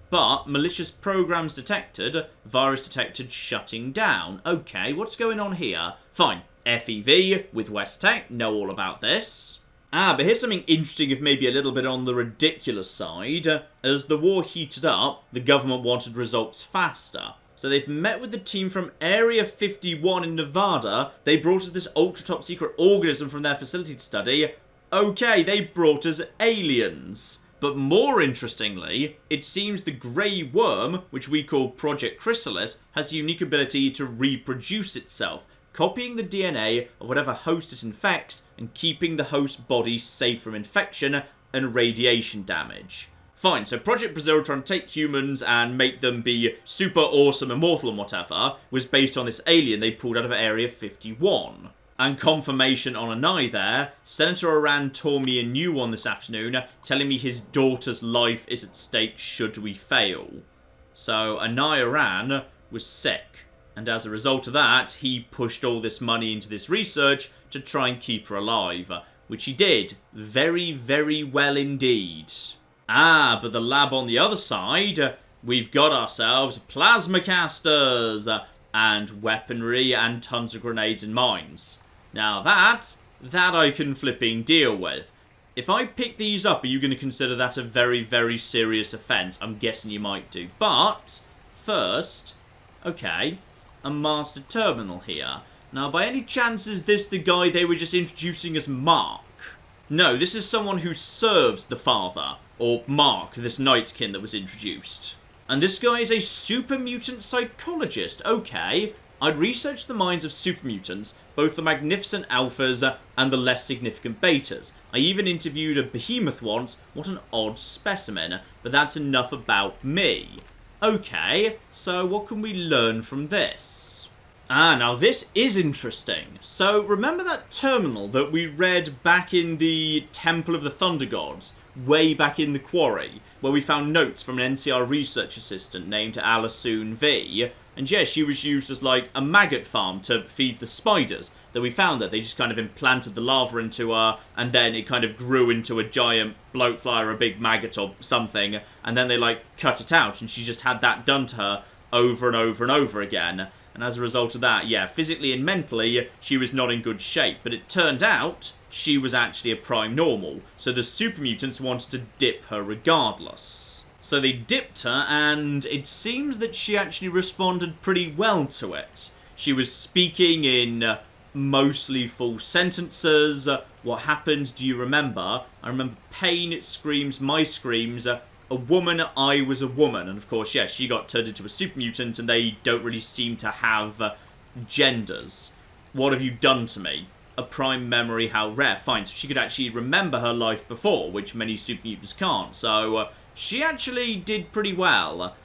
But malicious programs detected, virus detected shutting down. Okay, what's going on here? Fine, FEV with West Tech, know all about this. But here's something interesting, if maybe a little bit on the ridiculous side. As the war heated up, the government wanted results faster. So they've met with the team from Area 51 in Nevada. They brought us this ultra top secret organism from their facility to study. Okay, they brought us aliens. But more interestingly, it seems the Grey Worm, which we call Project Chrysalis, has a unique ability to reproduce itself, copying the DNA of whatever host it infects and keeping the host body safe from infection and radiation damage. Fine, so Project Brazil trying to take humans and make them be super awesome, immortal and whatever, was based on this alien they pulled out of Area 51. And confirmation on Anai there, Senator Iran tore me a new one this afternoon, telling me his daughter's life is at stake should we fail. So Anai Iran was sick, and as a result of that, he pushed all this money into this research to try and keep her alive, which he did very, very well indeed. But the lab on the other side, we've got ourselves plasma casters, and weaponry and tons of grenades and mines. Now that I can flipping deal with. If I pick these up, are you going to consider that a very, very serious offence? I'm guessing you might do. But, first, okay, a master terminal here. Now, by any chance, is this the guy they were just introducing as Mark? No, this is someone who serves the father, or Mark, this Nightkin that was introduced. And this guy is a super mutant psychologist. Okay, I'd researched the minds of super mutants, both the magnificent alphas and the less significant betas. I even interviewed a behemoth once. What an odd specimen, but that's enough about me. Okay, so what can we learn from this? Now this is interesting. So remember that terminal that we read back in the Temple of the Thunder Gods, way back in the quarry, where we found notes from an NCR research assistant named Alisoon V. And yeah, she was used as like a maggot farm to feed the spiders. That we found that they just kind of implanted the lava into her, and then it kind of grew into a giant bloatfly or a big maggot or something, and then they like cut it out, and she just had that done to her over and over and over again. And as a result of that, yeah, physically and mentally, she was not in good shape. But it turned out she was actually a prime normal, so the super mutants wanted to dip her regardless. So they dipped her, and it seems that she actually responded pretty well to it. She was speaking in mostly full sentences. What happened, do you remember? I remember pain, screams, my screams, a woman, I was a woman. And of course, yeah, she got turned into a super mutant, and they don't really seem to have genders. What have you done to me? A prime memory, how rare. Fine, so she could actually remember her life before, which many super mutants can't. So she actually did pretty well.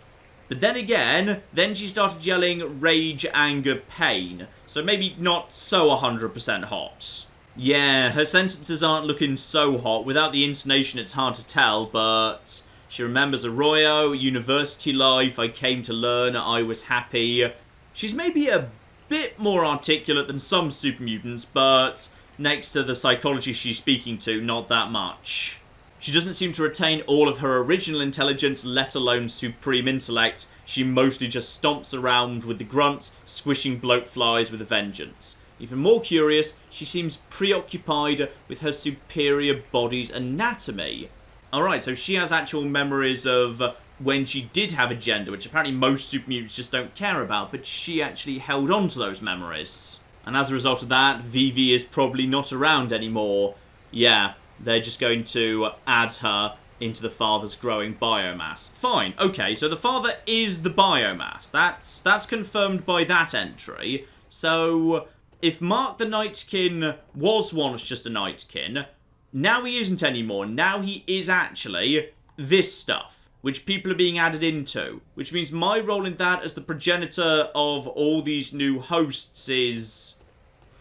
But then again, then she started yelling rage, anger, pain. So maybe not so 100% hot. Yeah, her sentences aren't looking so hot. Without the intonation, it's hard to tell, but she remembers Arroyo, university life, I came to learn, I was happy. She's maybe a bit more articulate than some super mutants, but next to the psychology she's speaking to, not that much. She doesn't seem to retain all of her original intelligence, let alone supreme intellect. She mostly just stomps around with the grunts, squishing bloatflies with a vengeance. Even more curious, she seems preoccupied with her superior body's anatomy. Alright, so she has actual memories of when she did have a gender, which apparently most super mutants just don't care about, but she actually held on to those memories. And as a result of that, Vivi is probably not around anymore. Yeah, they're just going to add her into the father's growing biomass. Fine, okay, so the father is the biomass. That's confirmed by that entry. So, if Mark the Nightkin was once just a Nightkin, now he isn't anymore. Now he is actually this stuff, which people are being added into. Which means my role in that as the progenitor of all these new hosts is...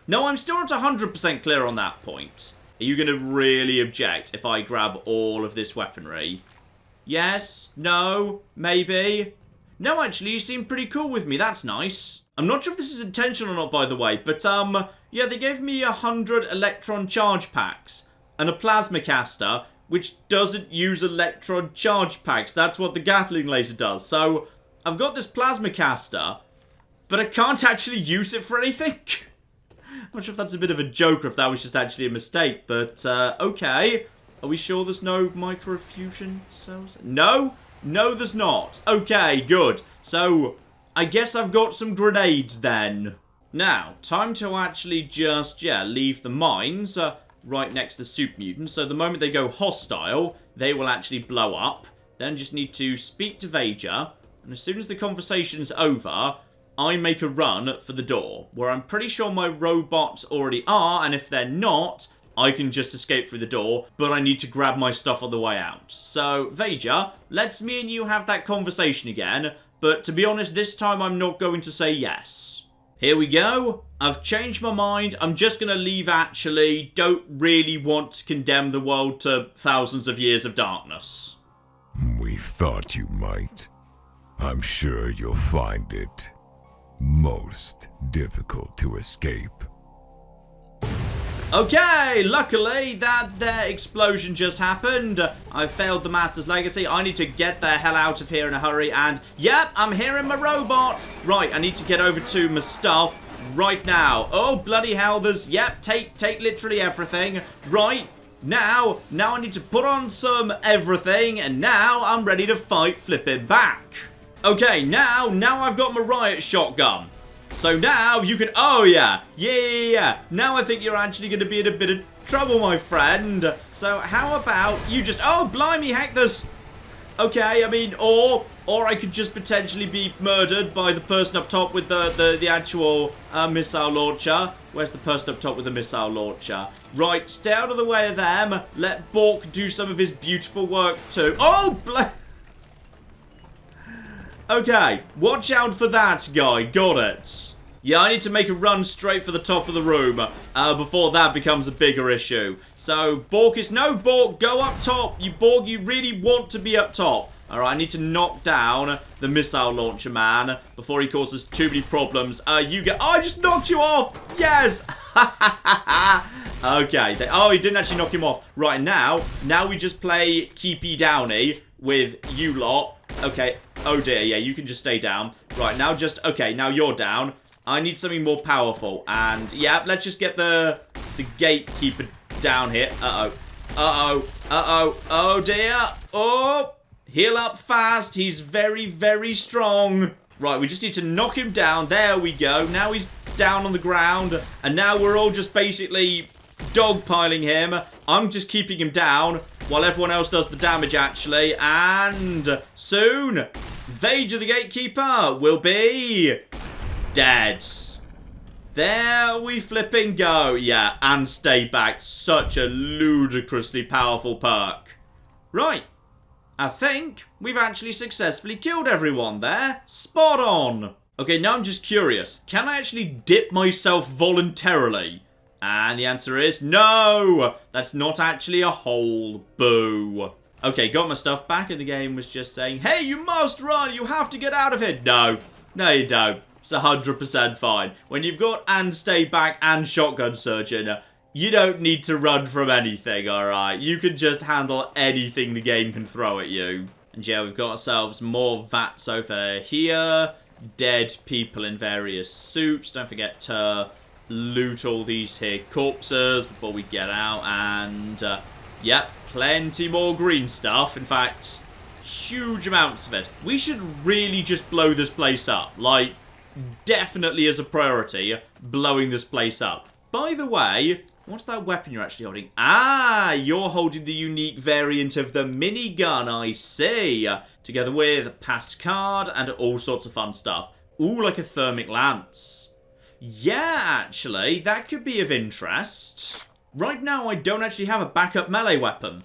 No, I'm still not 100% clear on that point. Are you going to really object if I grab all of this weaponry? Yes? No? Maybe? No, actually, you seem pretty cool with me. That's nice. I'm not sure if this is intentional or not, by the way, but, yeah, they gave me 100 electron charge packs. and a plasma caster, which doesn't use electron charge packs. That's what the Gatling laser does. So, I've got this plasma caster, but I can't actually use it for anything. I'm not sure if that's a bit of a joke or if that was just actually a mistake, but, okay. Are we sure there's no microfusion cells? No? No, there's not. Okay, good. So, I guess I've got some grenades then. Now, time to actually just, leave the mines right next to the super mutants. So the moment they go hostile, they will actually blow up. Then just need to speak to Vager. And as soon as the conversation's over, I make a run for the door, where I'm pretty sure my robots already are, and if they're not, I can just escape through the door, but I need to grab my stuff on the way out. So, Vager, let's me and you have that conversation again, but to be honest, this time I'm not going to say yes. Here we go. I've changed my mind. I'm just going to leave, actually. Don't really want to condemn the world to thousands of years of darkness. We thought you might. I'm sure you'll find it most difficult to escape. Okay, luckily that explosion just happened. I failed the Master's Legacy. I need to get the hell out of here in a hurry. And, yep, I'm here in my robot. Right, I need to get over to my stuff right now. Oh, bloody hell, there's, yep, take literally everything. Right, now I need to put on some everything. And now I'm ready to fight flipping back. Okay, now I've got my riot shotgun. So now you can, oh yeah. Now I think you're actually going to be in a bit of trouble, my friend. So how about you just, oh blimey heck, there's, okay, I mean, or I could just potentially be murdered by the person up top with the actual missile launcher. Where's the person up top with the missile launcher? Right, stay out of the way of them. Let Bork do some of his beautiful work too. Oh, okay, watch out for that guy. Got it. Yeah, I need to make a run straight for the top of the room before that becomes a bigger issue. So, Bork, go up top. Bork, you really want to be up top. Alright, I need to knock down the missile launcher man before he causes too many problems. Oh, I just knocked you off. Yes. Okay. Oh, he didn't actually knock him off. Right, now we just play Keepy Downy with you lot. Okay. Oh dear, yeah, you can just stay down. Right, now now you're down. I need something more powerful. And, yeah, let's just get the gatekeeper down here. Oh dear. Oh, heal up fast. He's very, very strong. Right, we just need to knock him down. There we go. Now he's down on the ground. And now we're all just basically dogpiling him. I'm just keeping him down while everyone else does the damage, actually. And soon, Vager the Gatekeeper will be dead. There we flipping go. Yeah, and stay back. Such a ludicrously powerful perk. Right. I think we've actually successfully killed everyone there. Spot on. Okay, now I'm just curious. Can I actually dip myself voluntarily? And the answer is no. That's not actually a hole. Boo. Okay, got my stuff back, and the game was just saying, hey, you must run. You have to get out of it. No. No, you don't. It's 100% fine. When you've got and stay back and shotgun surgeon, you don't need to run from anything, alright? You can just handle anything the game can throw at you. And yeah, we've got ourselves more vats over here. Dead people in various suits. Don't forget to loot all these here corpses before we get out. And, yep, plenty more green stuff. In fact, huge amounts of it. We should really just blow this place up. Like, definitely as a priority, blowing this place up. By the way, what's that weapon you're actually holding? Ah, you're holding the unique variant of the minigun, I see. Together with a pass card and all sorts of fun stuff. Ooh, like a thermic lance. Yeah, actually, that could be of interest. Right now, I don't actually have a backup melee weapon.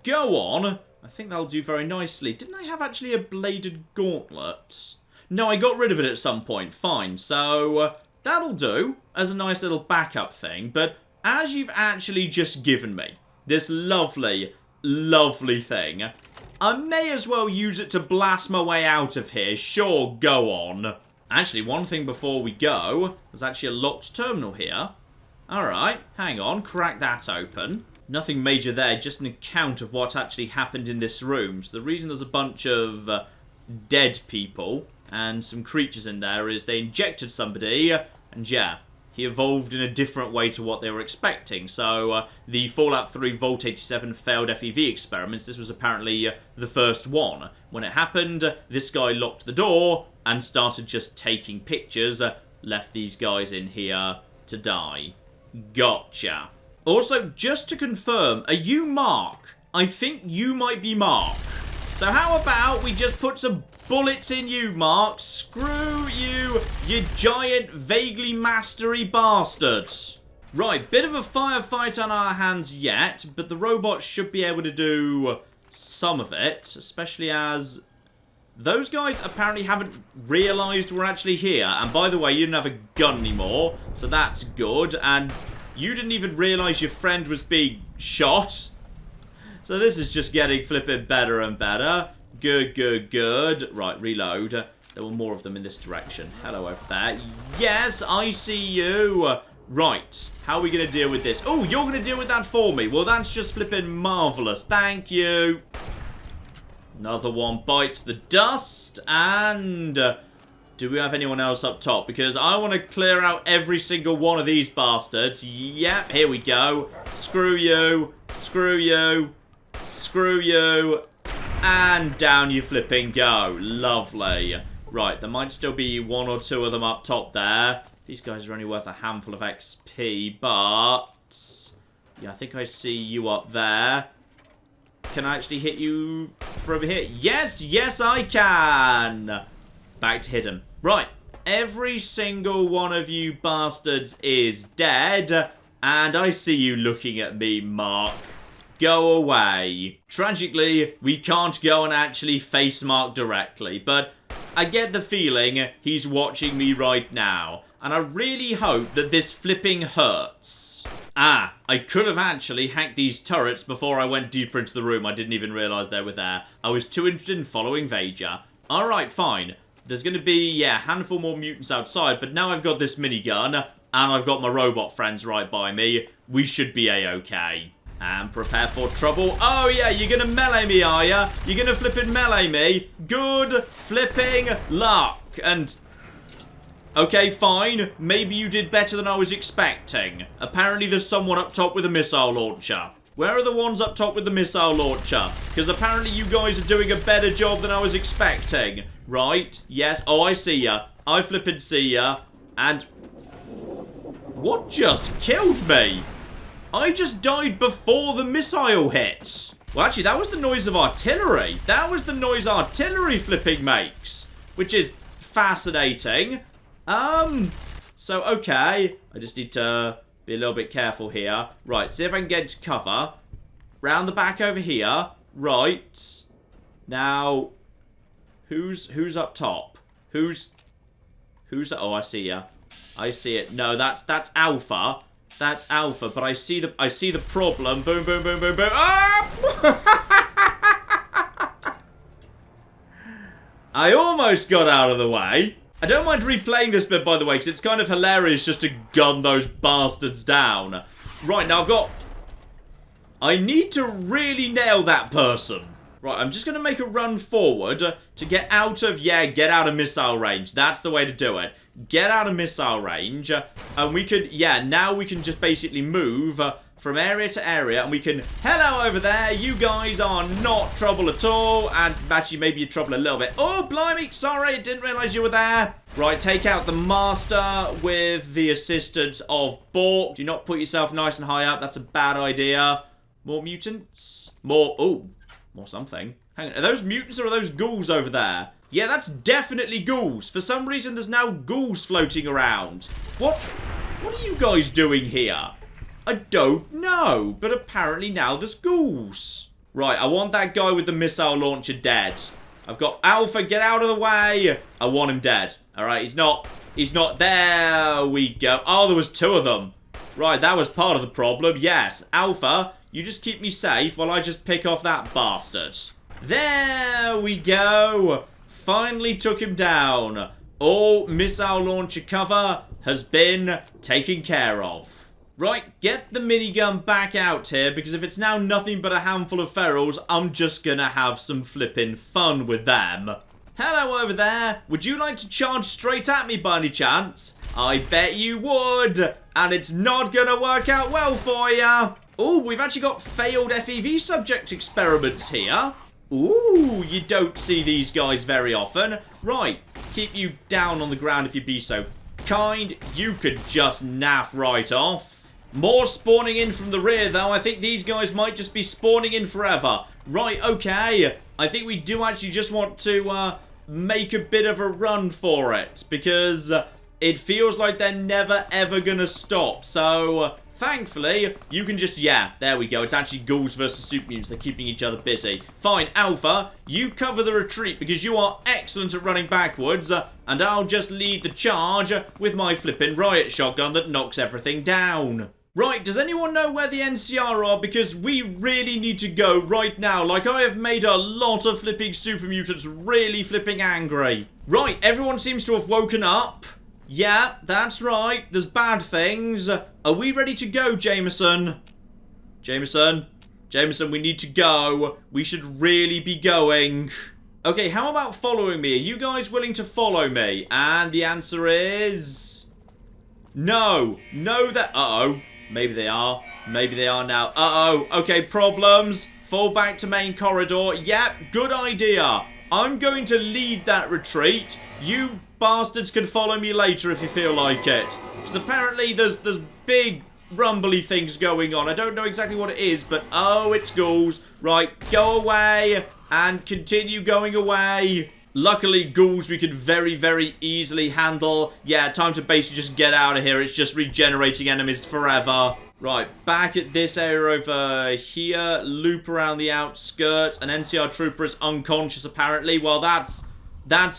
Go on. I think that'll do very nicely. Didn't I have actually a bladed gauntlet? No, I got rid of it at some point. Fine. So, that'll do as a nice little backup thing. But as you've actually just given me this lovely, lovely thing, I may as well use it to blast my way out of here. Sure, go on. Actually, one thing before we go, there's actually a locked terminal here. Alright, hang on, crack that open. Nothing major there, just an account of what actually happened in this room. So the reason there's a bunch of dead people and some creatures in there is they injected somebody, and yeah, he evolved in a different way to what they were expecting. So the Fallout 3 Vault 87 failed FEV experiments, this was apparently the first one. When it happened, this guy locked the door and started just taking pictures, left these guys in here to die. Gotcha. Also, just to confirm, are you Mark? I think you might be Mark. So how about we just put some bullets in you, Mark? Screw you, you giant, vaguely mastery bastards. Right, bit of a firefight on our hands yet, but the robots should be able to do some of it, especially as those guys apparently haven't realised we're actually here. And by the way, you didn't have a gun anymore, so that's good. And you didn't even realise your friend was being shot. So this is just getting flipping better and better. Good, good, good. Right, reload. There were more of them in this direction. Hello over there. Yes, I see you. Right, how are we going to deal with this? Oh, you're going to deal with that for me. Well, that's just flipping marvellous. Thank you. Another one bites the dust. And do we have anyone else up top? Because I want to clear out every single one of these bastards. Yep, here we go. Screw you. Screw you. Screw you. And down you flipping go. Lovely. Right, there might still be one or two of them up top there. These guys are only worth a handful of XP, but yeah, I think I see you up there. Can I actually hit you from here? Yes, yes I can. Back to hit him. Right, every single one of you bastards is dead, and I see you looking at me, Mark. Go away. Tragically, we can't go and actually face Mark directly, but I get the feeling he's watching me right now. And I really hope that this flipping hurts. Ah, I could have actually hacked these turrets before I went deeper into the room. I didn't even realise they were there. I was too interested in following Vaja. Alright, fine. There's going to be, yeah, a handful more mutants outside, but now I've got this minigun, and I've got my robot friends right by me. We should be a-okay. And prepare for trouble. Oh yeah, you're gonna melee me, are ya? You're gonna flipping melee me? Good flipping luck. And okay, fine. Maybe you did better than I was expecting. Apparently there's someone up top with a missile launcher. Where are the ones up top with the missile launcher? Because apparently you guys are doing a better job than I was expecting. Right? Yes. Oh, I see ya. I flipping see ya. And what just killed me? I just died before the missile hit. Well, actually, that was the noise of artillery. That was the noise artillery flipping makes. Which is fascinating. So, okay. I just need to be a little bit careful here. Right, see if I can get to cover. Round the back over here. Right. Now, who's up top? Who's... Oh, I see ya. I see it. No, that's Alpha. That's Alpha, but I see the problem. Boom, boom, boom, boom, boom. Ah! I almost got out of the way. I don't mind replaying this bit, by the way, because it's kind of hilarious just to gun those bastards down. Right, now I need to really nail that person. Right, I'm just going to make a run forward to get out of missile range. That's the way to do it. Get out of missile range, and we can, now we can just basically move from area to area, and we can, hello over there, you guys are not trouble at all, and actually maybe you're trouble a little bit. Oh, blimey, sorry, didn't realise you were there. Right, take out the Master with the assistance of Bork. Do not put yourself nice and high up, that's a bad idea. More mutants? More something. Hang on, are those mutants or are those ghouls over there? Yeah, that's definitely ghouls. For some reason, there's now ghouls floating around. What are you guys doing here? I don't know, but apparently now there's ghouls. Right, I want that guy with the missile launcher dead. I've got Alpha, get out of the way. I want him dead. All right, he's not, there we go. Oh, there was two of them. Right, that was part of the problem. Yes, Alpha, you just keep me safe while I just pick off that bastard. There we go. Finally took him down. All missile launcher cover has been taken care of. Right, get the minigun back out here, because if it's now nothing but a handful of ferals, I'm just gonna have some flippin' fun with them. Hello over there. Would you like to charge straight at me by any chance? I bet you would. And it's not gonna work out well for ya. Ooh, we've actually got failed FEV subject experiments here. Ooh, you don't see these guys very often. Right, keep you down on the ground if you be so kind. You could just naff right off. More spawning in from the rear, though. I think these guys might just be spawning in forever. Right, okay. I think we do actually just want to make a bit of a run for it, because it feels like they're never, ever gonna stop. So, thankfully, you can just, yeah, there we go. It's actually ghouls versus super mutants. They're keeping each other busy. Fine, Alpha, you cover the retreat, because you are excellent at running backwards, and I'll just lead the charge with my flippin' riot shotgun that knocks everything down. Right, does anyone know where the NCR are? Because we really need to go right now. Like, I have made a lot of flipping super mutants really flipping angry. Right, everyone seems to have woken up. Yeah, that's right. There's bad things. Are we ready to go, Jamison? Jamison, we need to go. We should really be going. Okay, how about following me? Are you guys willing to follow me? And the answer is... no. No, that... uh-oh. Maybe they are. Maybe they are now. Uh-oh. Okay, problems. Fall back to main corridor. Yep, good idea. I'm going to lead that retreat. You bastards can follow me later if you feel like it. Because apparently there's big rumbly things going on. I don't know exactly what it is, but oh, it's ghouls. Right, go away and continue going away. Luckily, ghouls we could very, very easily handle. Yeah, time to basically just get out of here. It's just regenerating enemies forever. Right, back at this area over here. Loop around the outskirts. An NCR trooper is unconscious, apparently. Well, that's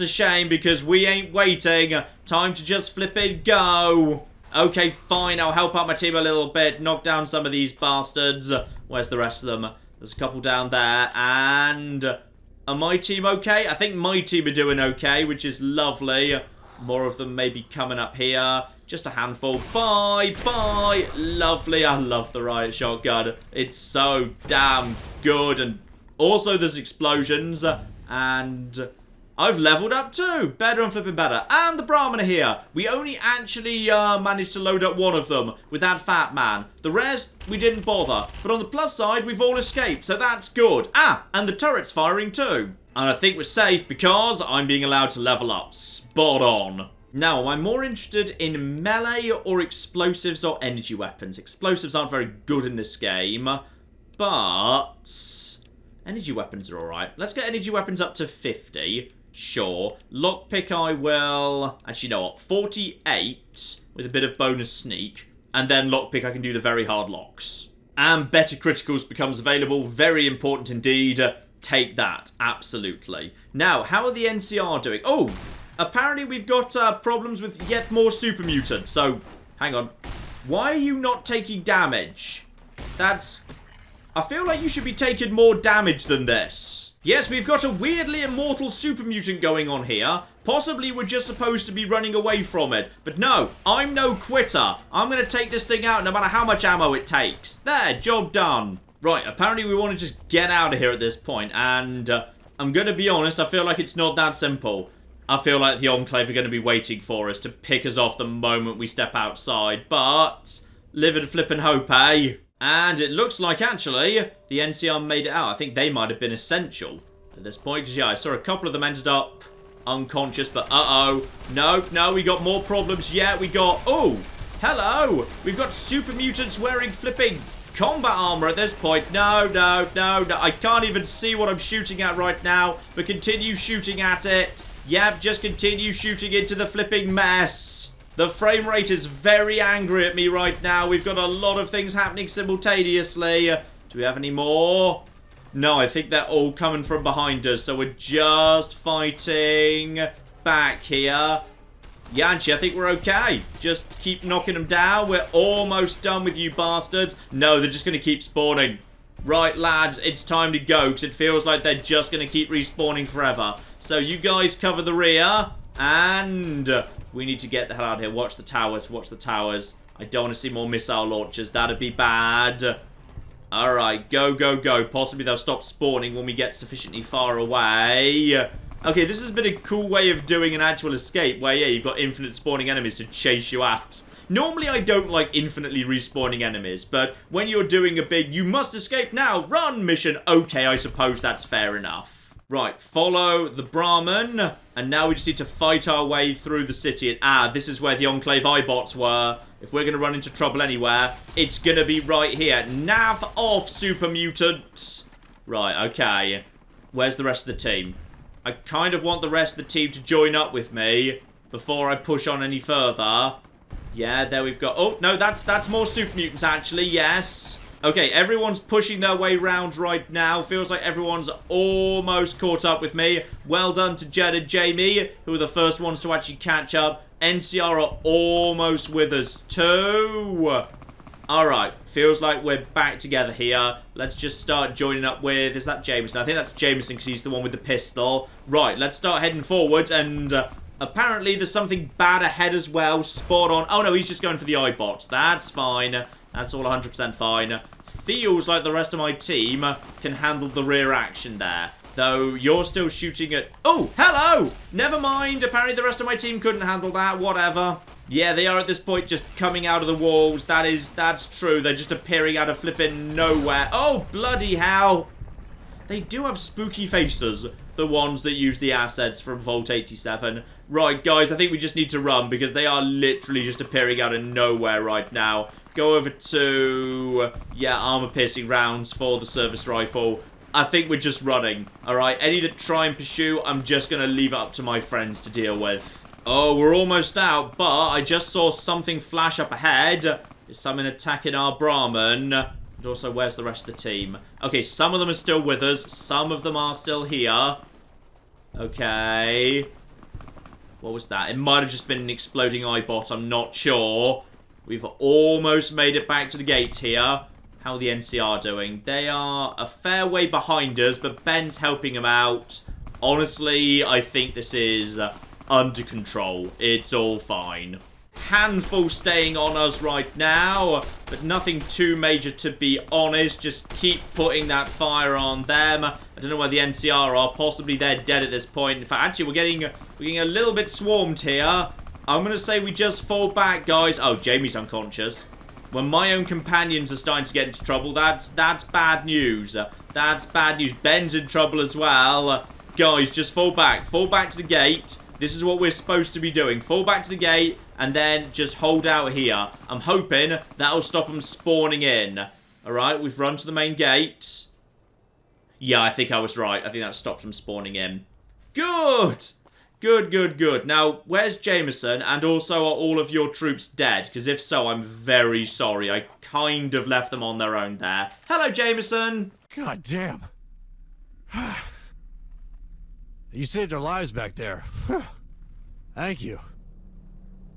a shame, because we ain't waiting. Time to just flip it, go. Okay, fine. I'll help out my team a little bit. Knock down some of these bastards. Where's the rest of them? There's a couple down there. And... are my team okay? I think my team are doing okay, which is lovely. More of them may be coming up here. Just a handful. Bye, bye. Lovely. I love the riot shotgun. It's so damn good. And also there's explosions. And I've leveled up too. Better and flipping better. And the Brahmin are here. We only actually managed to load up one of them with that fat man. The rest, we didn't bother. But on the plus side, we've all escaped. So that's good. Ah, and the turret's firing too. And I think we're safe because I'm being allowed to level up. Spot on. Now, am I more interested in melee or explosives or energy weapons? Explosives aren't very good in this game. But energy weapons are alright. Let's get energy weapons up to 50. Sure. Lockpick I will... actually, you know what? 48 with a bit of bonus sneak. And then lockpick I can do the very hard locks. And better criticals becomes available. Very important indeed. Take that. Absolutely. Now, how are the NCR doing? Oh, apparently we've got problems with yet more super mutants. So, hang on. Why are you not taking damage? That's... I feel like you should be taking more damage than this. Yes, we've got a weirdly immortal super mutant going on here. Possibly we're just supposed to be running away from it. But no, I'm no quitter. I'm going to take this thing out no matter how much ammo it takes. There, job done. Right, apparently we want to just get out of here at this point. And I'm going to be honest, I feel like it's not that simple. I feel like the Enclave are going to be waiting for us to pick us off the moment we step outside. But live and flip and hope, eh? And it looks like, actually, the NCR made it out. I think they might have been essential at this point. Because, yeah, I saw a couple of them ended up unconscious. But, uh-oh. No, we got more problems. Yeah, we got... oh, hello. We've got super mutants wearing flipping combat armor at this point. No. I can't even see what I'm shooting at right now. But continue shooting at it. Yep, just continue shooting into the flipping mess. The frame rate is very angry at me right now. We've got a lot of things happening simultaneously. Do we have any more? No, I think they're all coming from behind us. So we're just fighting back here. Yeah, actually, I think we're okay. Just keep knocking them down. We're almost done with you bastards. No, they're just going to keep spawning. Right, lads, it's time to go. Because it feels like they're just going to keep respawning forever. So you guys cover the rear. And... we need to get the hell out of here. Watch the towers. Watch the towers. I don't want to see more missile launchers. That'd be bad. Alright, go, go, go. Possibly they'll stop spawning when we get sufficiently far away. Okay, this has been a cool way of doing an actual escape, where, yeah, you've got infinite spawning enemies to chase you out. Normally, I don't like infinitely respawning enemies, but when you're doing a big, you must escape now, run mission, okay, I suppose that's fair enough. Right, follow the Brahmin, and now we just need to fight our way through the city. And, this is where the Enclave iBots were. If we're going to run into trouble anywhere, it's going to be right here. Nav off, super mutants. Right, okay. Where's the rest of the team? I kind of want the rest of the team to join up with me before I push on any further. Yeah, there we've got... Oh, no, that's more super mutants, actually, yes. Okay, everyone's pushing their way round right now. Feels like everyone's almost caught up with me. Well done to Jed and Jamie, who are the first ones to actually catch up. NCR are almost with us, too. Alright, feels like we're back together here. Let's just start joining up with... Is that Jamison? I think that's Jamison because he's the one with the pistol. Right, let's start heading forwards and... apparently there's something bad ahead as well. Spot on. Oh no, he's just going for the iBots. That's fine. That's all 100% fine. Feels like the rest of my team can handle the rear action there. Though you're still shooting at... Oh, hello! Never mind. Apparently the rest of my team couldn't handle that. Whatever. Yeah, they are at this point just coming out of the walls. That's true. They're just appearing out of flipping nowhere. Oh, bloody hell. They do have spooky faces. The ones that use the assets from Vault 87. Right, guys, I think we just need to run because they are literally just appearing out of nowhere right now. Go over to... Yeah, armor-piercing rounds for the service rifle. I think we're just running. Alright, any that try and pursue, I'm just going to leave it up to my friends to deal with. Oh, we're almost out, but I just saw something flash up ahead. Is someone attacking our Brahmin? And also, where's the rest of the team? Okay, some of them are still with us. Some of them are still here. Okay. What was that? It might have just been an exploding iBot. I'm not sure. We've almost made it back to the gate here. How are the NCR doing? They are a fair way behind us, but Ben's helping them out. Honestly, I think this is under control. It's all fine. Handful staying on us right now, but nothing too major to be honest. Just keep putting that fire on them. I don't know where the NCR are. Possibly they're dead at this point. In fact, actually, we're getting a little bit swarmed here. I'm going to say we just fall back, guys. Oh, Jamie's unconscious. When my own companions are starting to get into trouble, that's bad news. That's bad news. Ben's in trouble as well. Guys, just fall back. Fall back to the gate. This is what we're supposed to be doing. Fall back to the gate and then just hold out here. I'm hoping that'll stop them spawning in. Alright, we've run to the main gate. Yeah, I think I was right. I think that stops them spawning in. Good! Good, good, good. Now, where's Jamison? And also, are all of your troops dead? Because if so, I'm very sorry. I kind of left them on their own there. Hello, Jamison! God damn. You saved our lives back there. Thank you.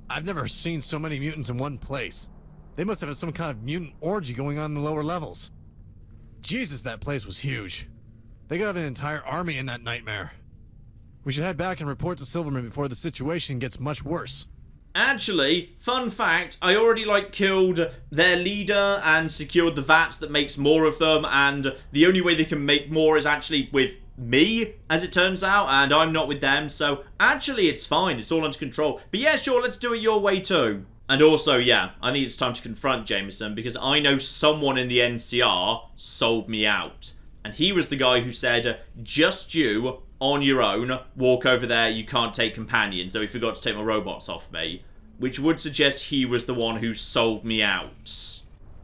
I've never seen so many mutants in one place. They must have had some kind of mutant orgy going on in the lower levels. Jesus, that place was huge. They got an entire army in that nightmare. We should head back and report to Silverman before the situation gets much worse. Actually, fun fact, I already, killed their leader and secured the vats that makes more of them, and the only way they can make more is actually with me, as it turns out, and I'm not with them, so actually it's fine, it's all under control. But yeah, sure, let's do it your way too. And also, yeah, I think it's time to confront Jamison, because I know someone in the NCR sold me out. And he was the guy who said, just you, on your own, walk over there, you can't take companions, so he forgot to take my robots off me. Which would suggest he was the one who sold me out.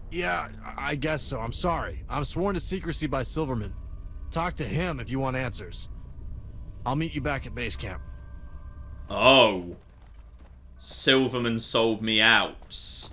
Yeah, I guess so. I'm sorry. I'm sworn to secrecy by Silverman. Talk to him if you want answers. I'll meet you back at base camp. Oh. Silverman sold me out.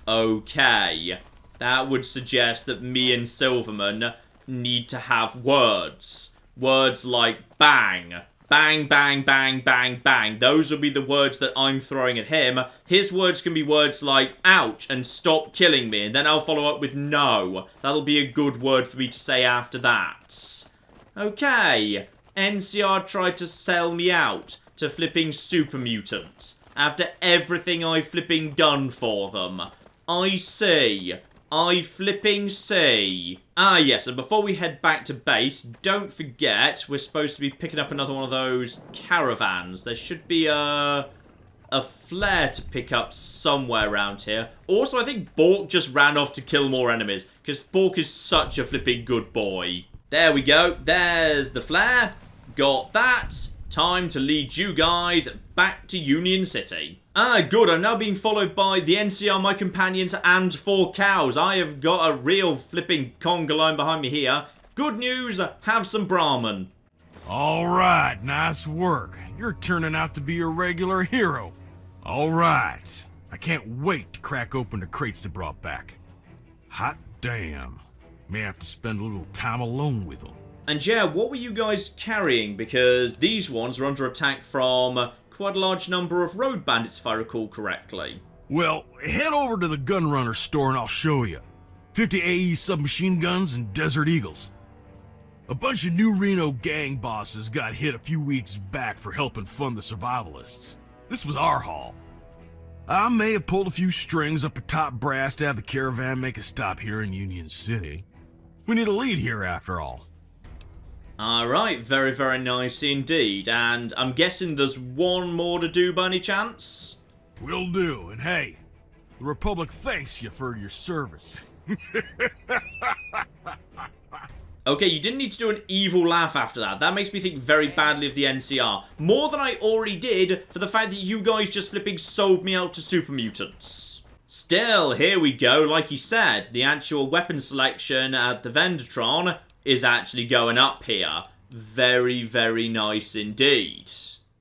Okay. That would suggest that me and Silverman need to have words. Words like bang. Bang, bang, bang, bang, bang. Those will be the words that I'm throwing at him. His words can be words like ouch and stop killing me. And then I'll follow up with no. That'll be a good word for me to say after that. Okay. NCR tried to sell me out to flipping super mutants. after everything I flipping done for them. I see. I flipping see. Ah, yes, and before we head back to base, don't forget we're supposed to be picking up another one of those caravans. There should be a flare to pick up somewhere around here. Also, I think Bork just ran off to kill more enemies, because Bork is such a flipping good boy. There we go. There's the flare. Got that. Time to lead you guys back to Union City. Ah, good. I'm now being followed by the NCR, my companions, and 4 cows. I have got a real flipping conga line behind me here. Good news, have some Brahman. All right, nice work. You're turning out to be a regular hero. All right. I can't wait to crack open the crates they brought back. Hot damn. May have to spend a little time alone with them. And yeah, what were you guys carrying? Because these ones are under attack from quite a large number of road bandits, if I recall correctly. Well, head over to the Gunrunner store and I'll show you. 50 AE submachine guns and Desert Eagles. A bunch of New Reno gang bosses got hit a few weeks back for helping fund the survivalists. This was our haul. I may have pulled a few strings up a top brass to have the caravan make a stop here in Union City. We need a lead here after all. Alright, very, very nice indeed. And I'm guessing there's one more to do by any chance? Will do, and hey, the Republic thanks you for your service. Okay, you didn't need to do an evil laugh after that. That makes me think very badly of the NCR. More than I already did for the fact that you guys just flipping sold me out to super mutants. Still, here we go. Like you said, the actual weapon selection at the Vendertron is actually going up here. Very, very nice indeed.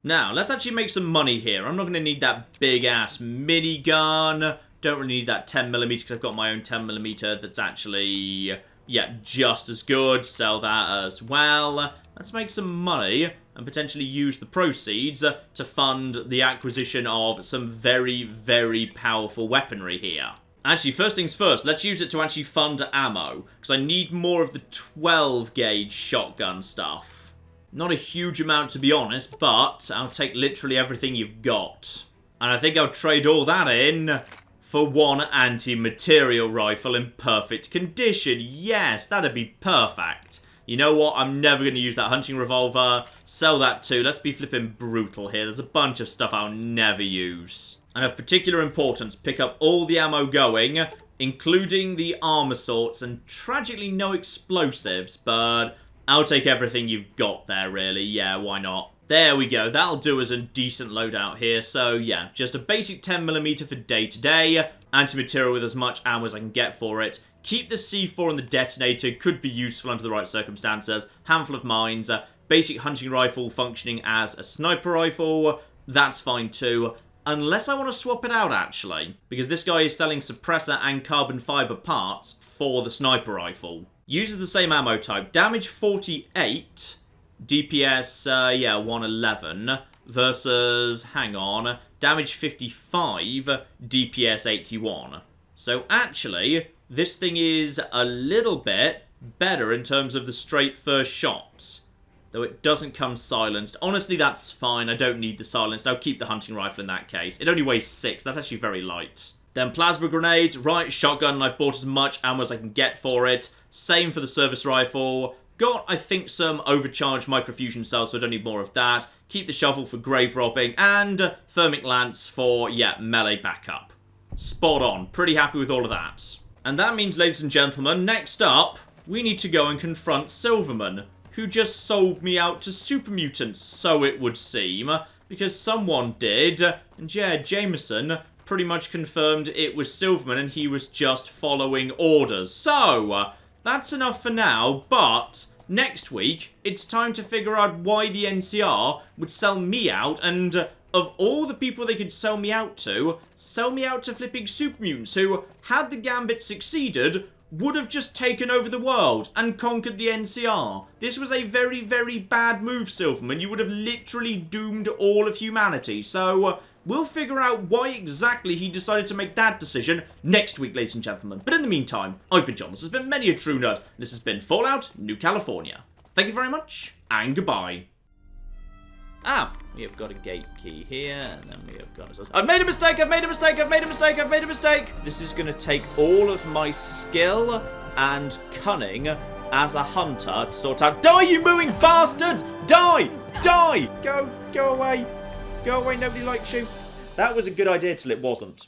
Now, let's actually make some money here. I'm not going to need that big-ass minigun. Don't really need that 10mm because I've got my own 10mm that's actually, yeah, just as good. Sell that as well. Let's make some money and potentially use the proceeds to fund the acquisition of some very, very powerful weaponry here. Actually, first things first, let's use it to actually fund ammo, because I need more of the 12-gauge shotgun stuff. Not a huge amount, to be honest, but I'll take literally everything you've got. And I think I'll trade all that in for one anti-material rifle in perfect condition. Yes, that'd be perfect. You know what? I'm never going to use that hunting revolver. Sell that too. Let's be flipping brutal here. There's a bunch of stuff I'll never use. And of particular importance, pick up all the ammo going, including the armor sorts, and tragically no explosives, but I'll take everything you've got there, really. Yeah, why not? There we go. That'll do as a decent loadout here. So, yeah, just a basic 10mm for day-to-day, anti-material with as much ammo as I can get for it. Keep the C4 and the detonator, could be useful under the right circumstances. Handful of mines, basic hunting rifle functioning as a sniper rifle, that's fine too. Unless I want to swap it out, actually. Because this guy is selling suppressor and carbon fiber parts for the sniper rifle. Uses the same ammo type. Damage 48, DPS, 111. Versus, hang on, damage 55, DPS 81. So actually, this thing is a little bit better in terms of the straight first shots. Though it doesn't come silenced. Honestly, that's fine. I don't need the silenced. I'll keep the hunting rifle in that case. It only weighs 6. That's actually very light. Then plasma grenades. Right, shotgun. I've bought as much ammo as I can get for it. Same for the service rifle. Got, I think, some overcharged microfusion cells, so I don't need more of that. Keep the shovel for grave robbing. And thermic lance for, yeah, melee backup. Spot on. Pretty happy with all of that. And that means, ladies and gentlemen, next up, we need to go and confront Silverman, who just sold me out to super mutants, so it would seem, because someone did, and yeah, Jamison pretty much confirmed it was Silverman and he was just following orders. So, that's enough for now, but next week, it's time to figure out why the NCR would sell me out, and of all the people they could sell me out to flipping super mutants who, had the Gambit succeeded, would have just taken over the world and conquered the NCR. This was a very, very bad move, Silverman. You would have literally doomed all of humanity. So, we'll figure out why exactly he decided to make that decision next week, ladies and gentlemen. But in the meantime, I've been John. This has been Many a True Nerd. This has been Fallout New California. Thank you very much, and goodbye. Ah, we have got a gate key here, and then we have got... I've made a mistake! I've made a mistake! I've made a mistake! I've made a mistake! This is going to take all of my skill and cunning as a hunter to sort out... Die, you mooing bastards! Die! Die! Go away. Go away, nobody likes you. That was a good idea till it wasn't.